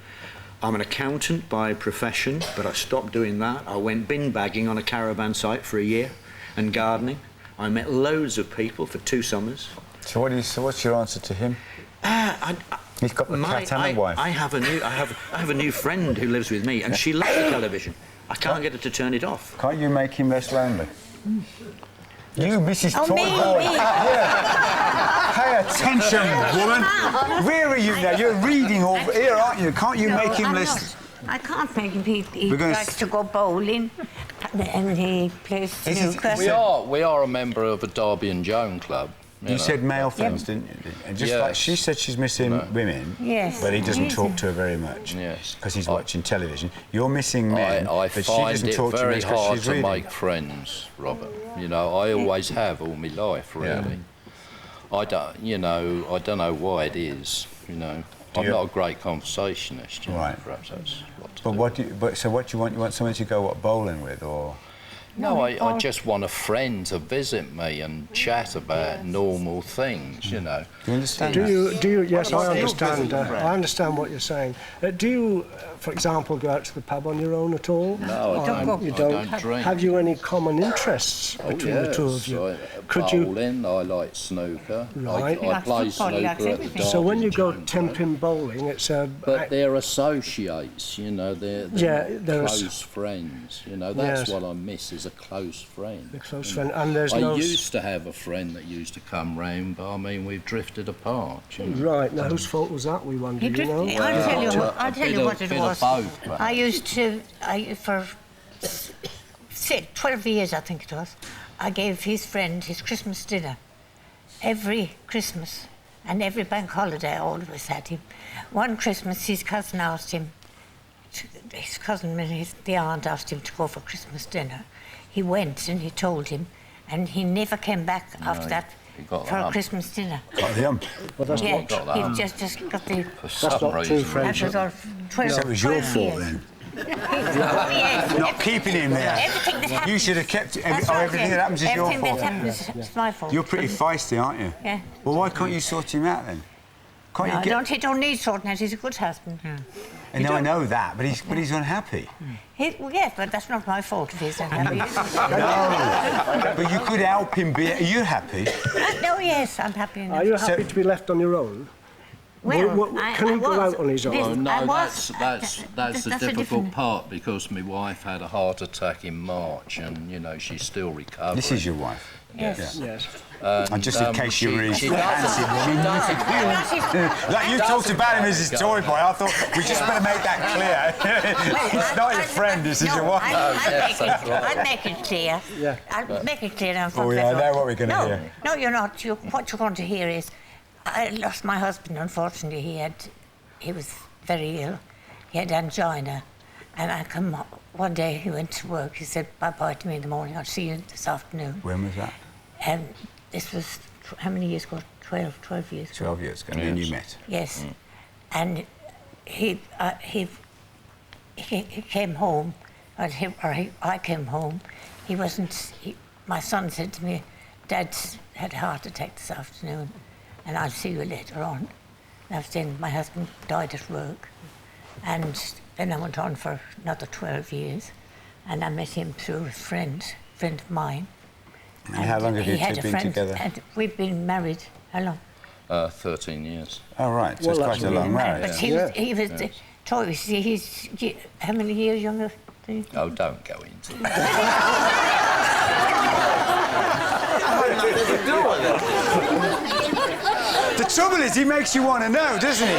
I'm an accountant by profession, but I stopped doing that. I went bin bagging on a caravan site for a year and gardening. I met loads of people for 2 summers. So what's your answer to him? He's got the cat and a wife. I have a new friend who lives with me, and she loves the television. I can't get her to turn it off. Can't you make him less lonely? You, Mrs. Oh, Toy me. Boy. Yeah. Pay attention, woman. Where are you now? You're reading over here, aren't you? Can't you make him less... I can't make him. He likes to go bowling, and he plays snooker. We are a member of a Derby and Joan club. You said male friends, didn't you? And just like she said she's missing women, but he doesn't talk to her very much because he's watching television. You're missing men, but she doesn't talk to her very because hard she's to reading. make friends, Robert. You know, I always have all my life, really. I don't know why it is. You know, I'm not a great conversationalist. You know, perhaps that's what. But what do you want? You want someone to go bowling with, or? No, I just want a friend to visit me and chat about normal things, you know. Do you understand? Do you? Yes, I understand. I understand what you're saying. Do you, for example, go out to the pub on your own at all? No, I don't. You I don't. don't drink. Have you any common interests between the two of you? Bowling, I like snooker. Right. I play snooker at the Derby. So when you go ten-pin bowling, it's a. But they're associates, you know. They're they're close friends. You know, that's what I miss is a close friend. A close friend, and there's I no. used to have a friend that used to come round, but I mean we've drifted apart. You know? Right. Now, whose fault was that? We wonder. You know. I'll tell you what it was. Both, I used to, for 12 years, I think it was, I gave his friend his Christmas dinner every Christmas, and every bank holiday I always had him. One Christmas, his cousin asked him, the aunt asked him to go for Christmas dinner. He went and he told him, and he never came back after that for a Christmas dinner. Got the Well, that's Yeah, not. he just got the. That's not true friendship. That was all 12, So it was your 12 fault years. then. Yes. Not keeping him there. Everything that happens. You should have kept it. That's right, Everything that happens is your everything fault. that happens, it's my fault. You're pretty feisty, aren't you? Yeah. Well, why can't you sort him out then? Can't No, you get? he don't need sorting out. He's a good husband. And now I know that, but he's unhappy. Well, yes, but that's not my fault if he's unhappy. No, but you could help him be. Are you happy? No, yes, I'm happy enough. Are you happy to be left on your own? Well, can he go out on his own? Oh, no, I was- that's the that's a difficult different- part because my wife had a heart attack in March, and you know she's still recovering. This is your wife. Yes. Yes. And just in case you really she fancy him. Like you talked about him as his toy boy, I thought we just better make that clear. It's not your friend, this is your wife. I'll make it clear. Yeah. I'll make it clear now. Oh, yeah, I know what we're going to hear. No, you're not. What you're going to hear is, I lost my husband. Unfortunately, he was very ill. He had angina, and I come one day. He went to work. He said bye-bye to me in the morning. I'll see you this afternoon. When was that? And this was how many years ago? 12 years ago. 12 years ago, and then you met. Yes. And he came home, I came home. He wasn't. My son said to me, "Dad's had a heart attack this afternoon, and I'll see you later on." And I was saying my husband died at work, and then I went on for another 12 years, and I met him through a friend of mine. And how long have you He had two a been friend, together? and we've been married. How long? 13 years. Oh, right, so it's quite a long marriage. But he was Troy, he's how many years younger than you? Oh, don't go into it. The trouble is, he makes you want to know, doesn't he?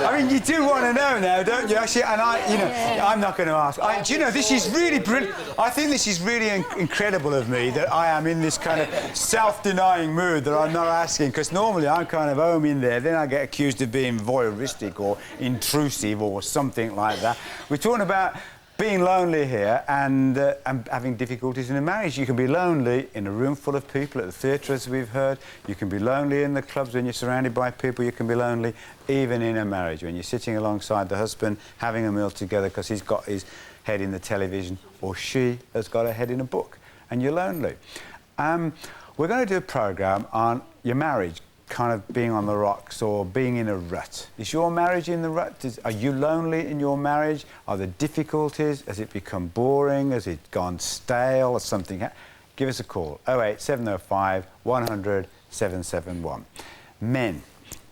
I mean, you do want to know now, don't you? Actually, and I'm not going to ask. Do you know, this is really brilliant. I think this is really incredible of me that I am in this kind of self-denying mood that I'm not asking, because normally I'm kind of home in there, then I get accused of being voyeuristic or intrusive or something like that. We're talking about being lonely here and having difficulties in a marriage. You can be lonely in a room full of people at the theatre, as we've heard. You can be lonely in the clubs when you're surrounded by people. You can be lonely even in a marriage when you're sitting alongside the husband having a meal together because he's got his head in the television or she has got her head in a book and you're lonely. We're going to do a programme on your marriage kind of being on the rocks or being in a rut. Is your marriage in the rut? Are you lonely in your marriage? Are there difficulties? Has it become boring? Has it gone stale or something? Give us a call. 08705 100 771. Men.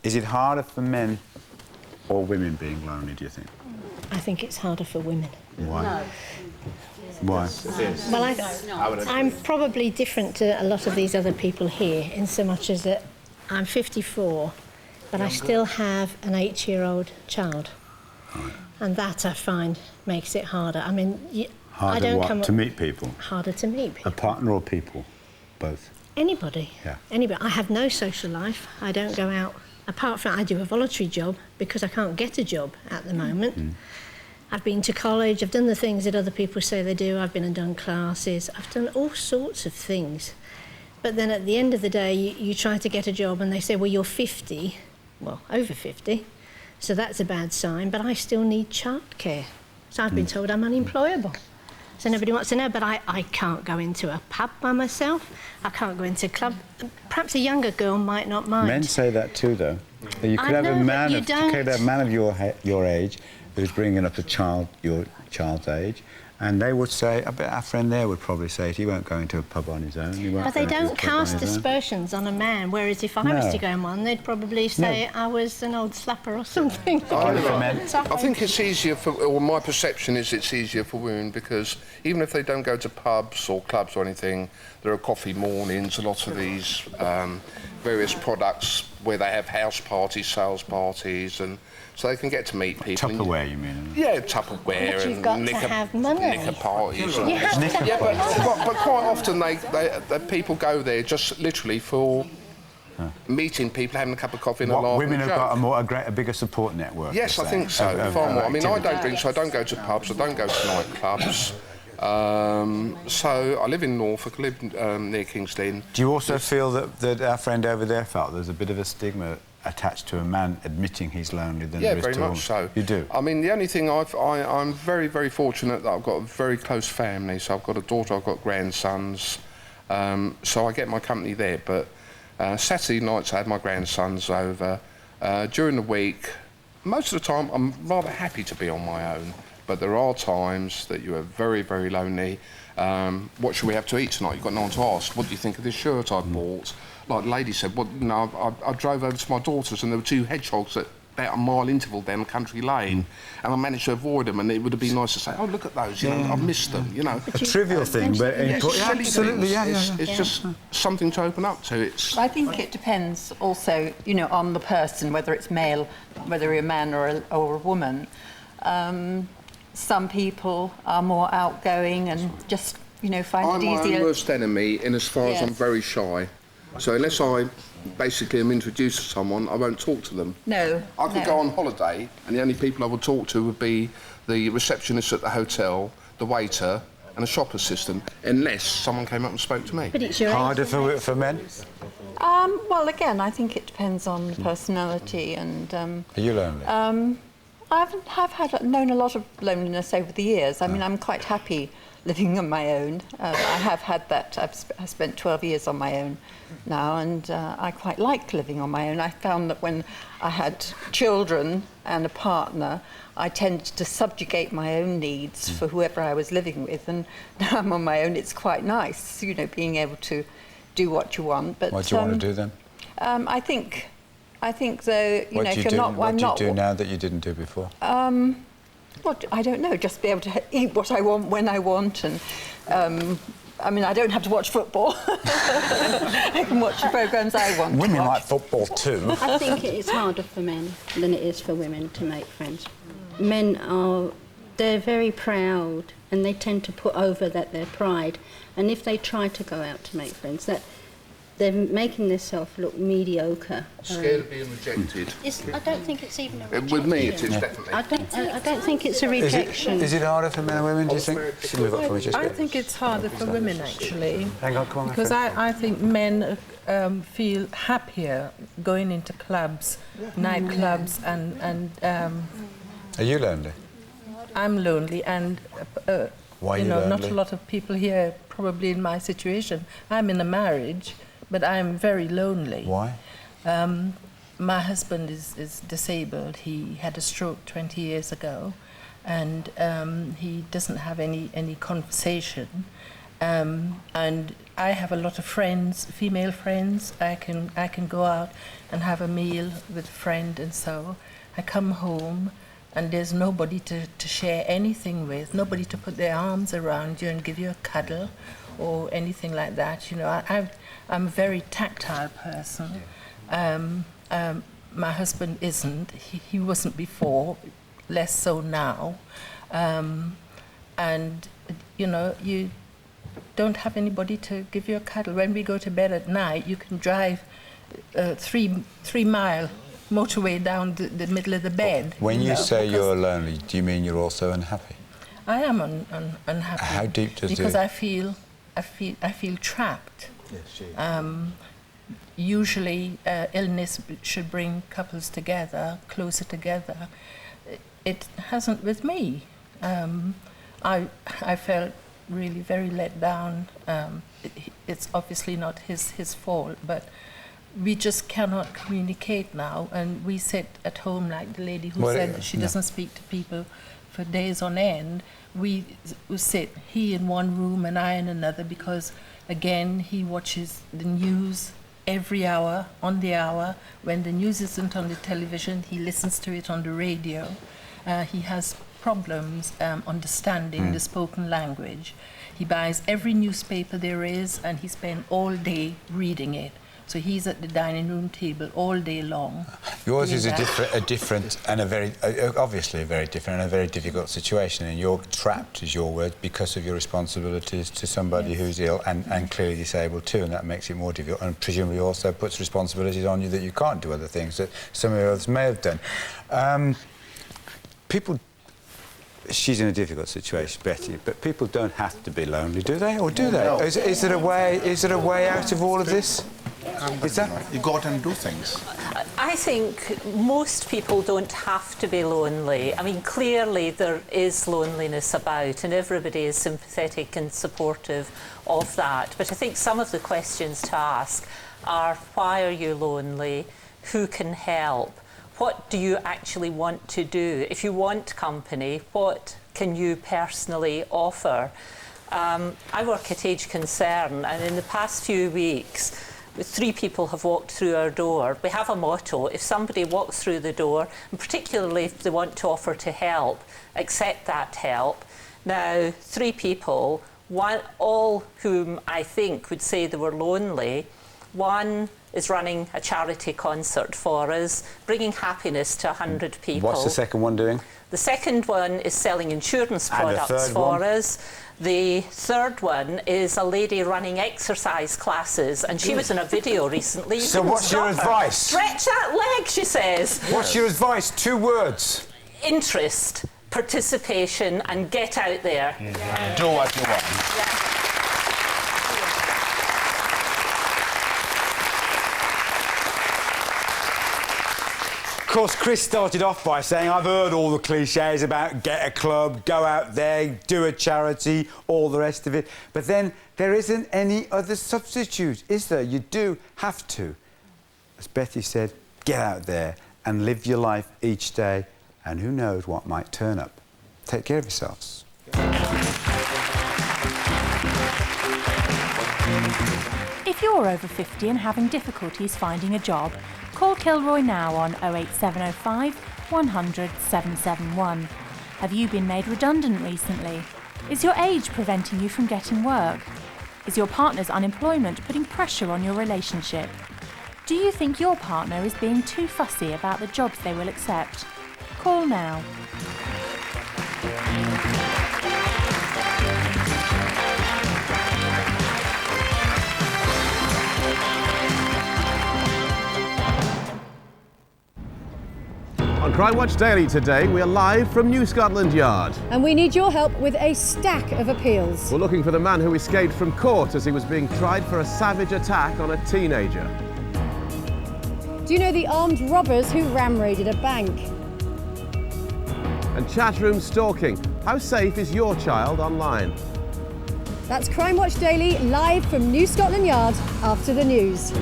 Is it harder for men or women being lonely, do you think? I think it's harder for women. Why? No. Why? Well, I'm probably different to a lot of these other people here in so much as that I'm 54, but I still have an 8-year-old child. Right. And that, I find, makes it harder. I mean, harder I don't what? come To meet people? Harder to meet people. A partner or people? Both? Anybody. Yeah. Anybody. I have no social life. I don't go out. Apart from I do a voluntary job because I can't get a job at the moment. Mm. I've been to college. I've done the things that other people say they do. I've been and done classes. I've done all sorts of things. But then at the end of the day, you try to get a job and they say, well, you're 50, well, over 50, so that's a bad sign, but I still need childcare. So I've been told I'm unemployable. so nobody wants to know. But I can't go into a pub by myself. I can't go into a club. Perhaps a younger girl might not mind. Men say that too, though. You could have a man of your age who's bringing up a child your child's age, and they would say, I bet our friend there would probably say it, he won't go into a pub on his own. But they don't cast aspersions on a man, whereas if I was to go in one, they'd probably say I was an old slapper or something. I think it's easier for, or my perception is it's easier for women, because even if they don't go to pubs or clubs or anything, there are coffee mornings, a lot of these various products where they have house parties, sales parties, and so they can get to meet people. Tupperware, you mean? Yeah, Tupperware But you've got to have money. knicker parties. You have to have money. But quite often they people go there just literally for meeting people, having a cup of coffee and a laugh. Women and have joke. got a bigger bigger support network. Yes, I think so. Far more. I mean, I don't drink, so I don't go to pubs. I don't go to nightclubs. So I live in Norfolk, I live near King's Lynn. Do you also feel that our friend over there felt there's a bit of a stigma attached to a man admitting he's lonely than there is to a woman? Yeah, very much so. You do? I mean, the only thing I'm very, very fortunate that I've got a very close family. So I've got a daughter, I've got grandsons. So I get my company there. But Saturday nights I had my grandsons over. During the week, most of the time I'm rather happy to be on my own. But there are times that you are very, very lonely. What should we have to eat tonight? You've got no one to ask. What do you think of this shirt I bought? Like the lady said, well, you know, I drove over to my daughter's and there were two hedgehogs at about a mile interval down country lane, and I managed to avoid them, and it would have been nice to say, oh, look at those, you know, I've missed them, you know. A trivial thing, but absolutely, It's just something to open up to. I think it depends also, you know, on the person, whether it's male, whether you're a man or a woman. Some people are more outgoing and just, you know, find it easier. I'm my own worst enemy in as far as I'm very shy. So unless I basically am introduced to someone, I won't talk to them. No. I could go on holiday and the only people I would talk to would be the receptionist at the hotel, the waiter and a shop assistant, unless someone came up and spoke to me. But it's your harder for men? Well, again, I think it depends on the personality and... Are you lonely? I've known a lot of loneliness over the years. I mean, I'm quite happy living on my own. I have had that. I've spent 12 years on my own now, and I quite like living on my own. I found that when I had children and a partner, I tended to subjugate my own needs for whoever I was living with, and now I'm on my own, it's quite nice, you know, being able to do what you want. But what do you want to do then? I think, though, you know, if you're not... What do you do now that you didn't do before? Well, I don't know, just be able to eat what I want when I want, and I mean, I don't have to watch football. I can watch the programmes I want. Women like football too. I think it is harder for men than it is for women to make friends. Men they're very proud, and they tend to put over their pride, and if they try to go out to make friends, that they're making themselves look mediocre. Scared of being rejected. I don't think it's even a rejection. With me, it is definitely. I don't think it's a rejection. Is it harder for men and women, do you think? I think it's harder for women, actually. Hang on, come on. Because I think men feel happier going into clubs, nightclubs, and Are you lonely? I'm lonely, and why are you you know, lonely? not a lot of people here probably in my situation. I'm in a marriage, but I'm very lonely. Why? My husband is disabled. He had a stroke 20 years ago, and he doesn't have any conversation. And I have a lot of friends, female friends. I can go out and have a meal with a friend, and so I come home, and there's nobody to share anything with, nobody to put their arms around you and give you a cuddle or anything like that. You know, I'm a very tactile person. My husband isn't. He wasn't before, less so now. And, you know, you don't have anybody to give you a cuddle. When we go to bed at night, you can drive 3-mile motorway down the middle of the bed. When you say you're lonely, do you mean you're also unhappy? I am unhappy. How deep does because it? I feel trapped. Yes, usually, illness should bring couples together, closer together. It hasn't with me. I felt really very let down. It's obviously not his fault, but we just cannot communicate now. And we sit at home, like the lady who said that she doesn't speak to people for days on end. We sit, he in one room and I in another, because again, he watches the news every hour, on the hour. When the news isn't on the television, he listens to it on the radio. He has problems understanding the spoken language. He buys every newspaper there is, and he spends all day reading it. So he's at the dining room table all day long. Yours is a different and a very, obviously a very different and a very difficult situation, and you're trapped, is your word, because of your responsibilities to somebody who's ill and clearly disabled too, and that makes it more difficult, and presumably also puts responsibilities on you that you can't do other things that some of your others may have done. People... She's in a difficult situation, Betty, but people don't have to be lonely, do they? Or do they? No. Is there a way out of all of this? Is that... You go out and do things. I think most people don't have to be lonely. I mean, clearly there is loneliness about, and everybody is sympathetic and supportive of that. But I think some of the questions to ask are, why are you lonely? Who can help? What do you actually want to do? If you want company, what can you personally offer? I work at Age Concern, and in the past few weeks, 3 people have walked through our door. We have a motto: if somebody walks through the door, and particularly if they want to offer to help, accept that help. Now, 3 people, all whom I think would say they were lonely. One is running a charity concert for us, bringing happiness to 100 people. What's the second one doing? The second one is selling insurance products for us. The third one is a lady running exercise classes, and she was in a video recently. So what's your advice? Stretch that leg, she says. What's your advice? 2 words. Interest, participation, and get out there. Do what you want. Of course, Chris started off by saying, I've heard all the cliches about get a club, go out there, do a charity, all the rest of it. But then there isn't any other substitute, is there? You do have to, as Betty said, get out there and live your life each day, and who knows what might turn up. Take care of yourselves. If you're over 50 and having difficulties finding a job, call Kilroy now on 08705 100 771. Have you been made redundant recently? Is your age preventing you from getting work? Is your partner's unemployment putting pressure on your relationship? Do you think your partner is being too fussy about the jobs they will accept? Call now. On Crime Watch Daily today, we're live from New Scotland Yard. And we need your help with a stack of appeals. We're looking for the man who escaped from court as he was being tried for a savage attack on a teenager. Do you know the armed robbers who ram-raided a bank? And chatroom stalking. How safe is your child online? That's Crime Watch Daily, live from New Scotland Yard after the news.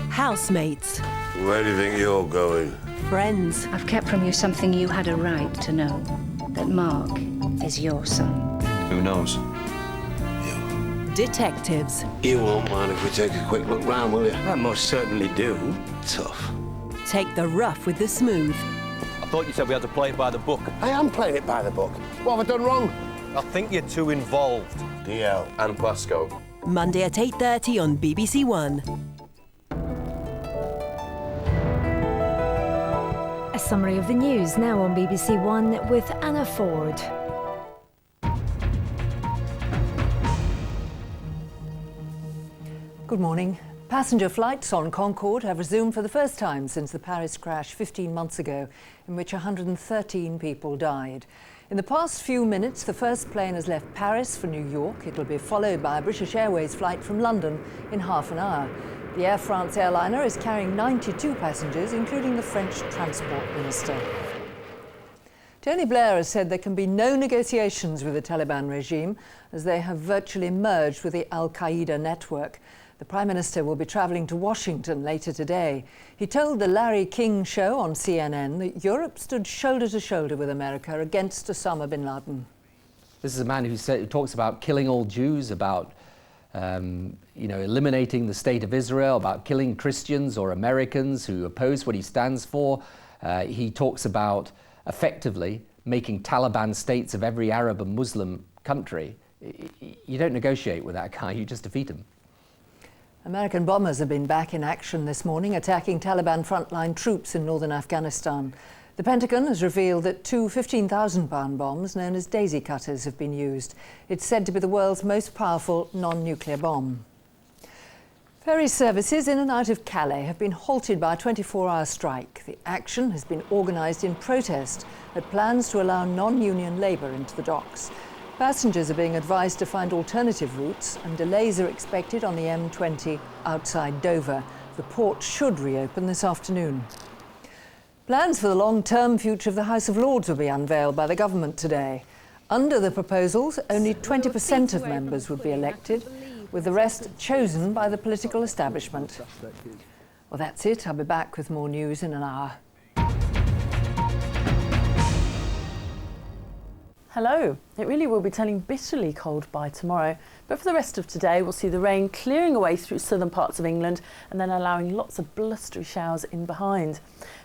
Housemates. Where do you think you're going? Friends. I've kept from you something you had a right to know, that Mark is your son. Who knows? Detectives. You won't mind if we take a quick look round, will you? I most certainly do. Tough. Take the rough with the smooth. I thought you said we had to play it by the book. I am playing it by the book. What have I done wrong? I think you're too involved. DL. And Glasgow. Monday at 8:30 on BBC One. A summary of the news now on BBC One with Anna Ford. Good morning. Passenger flights on Concorde have resumed for the first time since the Paris crash 15 months ago, in which 113 people died. In the past few minutes, the first plane has left Paris for New York. It will be followed by a British Airways flight from London in half an hour. The Air France airliner is carrying 92 passengers, including the French Transport Minister. Tony Blair has said there can be no negotiations with the Taliban regime as they have virtually merged with the Al-Qaeda network. The Prime Minister will be travelling to Washington later today. He told the Larry King show on CNN that Europe stood shoulder to shoulder with America against Osama bin Laden. This is a man who talks about killing all Jews, about eliminating the state of Israel, about killing Christians or Americans who oppose what he stands for. He talks about effectively making Taliban states of every Arab and Muslim country. You don't negotiate with that guy, you just defeat him. American bombers have been back in action this morning, attacking Taliban frontline troops in northern Afghanistan. The Pentagon has revealed that 2 15,000-pound bombs known as daisy cutters have been used. It's said to be the world's most powerful non-nuclear bomb. Ferry services in and out of Calais have been halted by a 24-hour strike. The action has been organised in protest at plans to allow non-union labour into the docks. Passengers are being advised to find alternative routes, and delays are expected on the M20 outside Dover. The port should reopen this afternoon. Plans for the long-term future of the House of Lords will be unveiled by the government today. Under the proposals, only 20% of members would be elected, with the rest chosen by the political establishment. Well, that's it. I'll be back with more news in an hour. Hello. It really will be turning bitterly cold by tomorrow, but for the rest of today we'll see the rain clearing away through southern parts of England and then allowing lots of blustery showers in behind.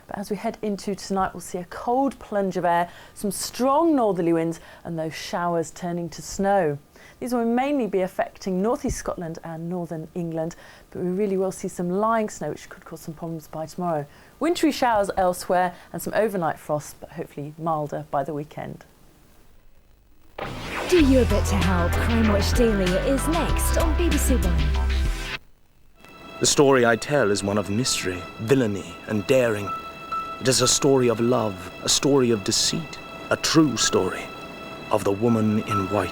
But as we head into tonight, we'll see a cold plunge of air, some strong northerly winds and those showers turning to snow. These will mainly be affecting northeast Scotland and northern England, but we really will see some lying snow which could cause some problems by tomorrow. Wintry showers elsewhere and some overnight frost, but hopefully milder by the weekend. Do your bit to help. Crime Watch Daily is next on BBC One. The story I tell is one of mystery, villainy and daring. It is a story of love, a story of deceit, a true story of the woman in white.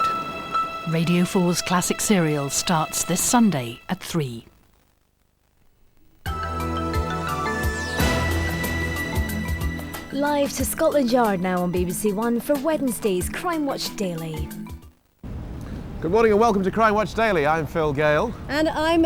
Radio 4's classic serial starts this Sunday at 3. Live to Scotland Yard now on BBC One for Wednesday's Crime Watch Daily. Good morning and welcome to Crime Watch Daily. I'm Phil Gale. And I'm...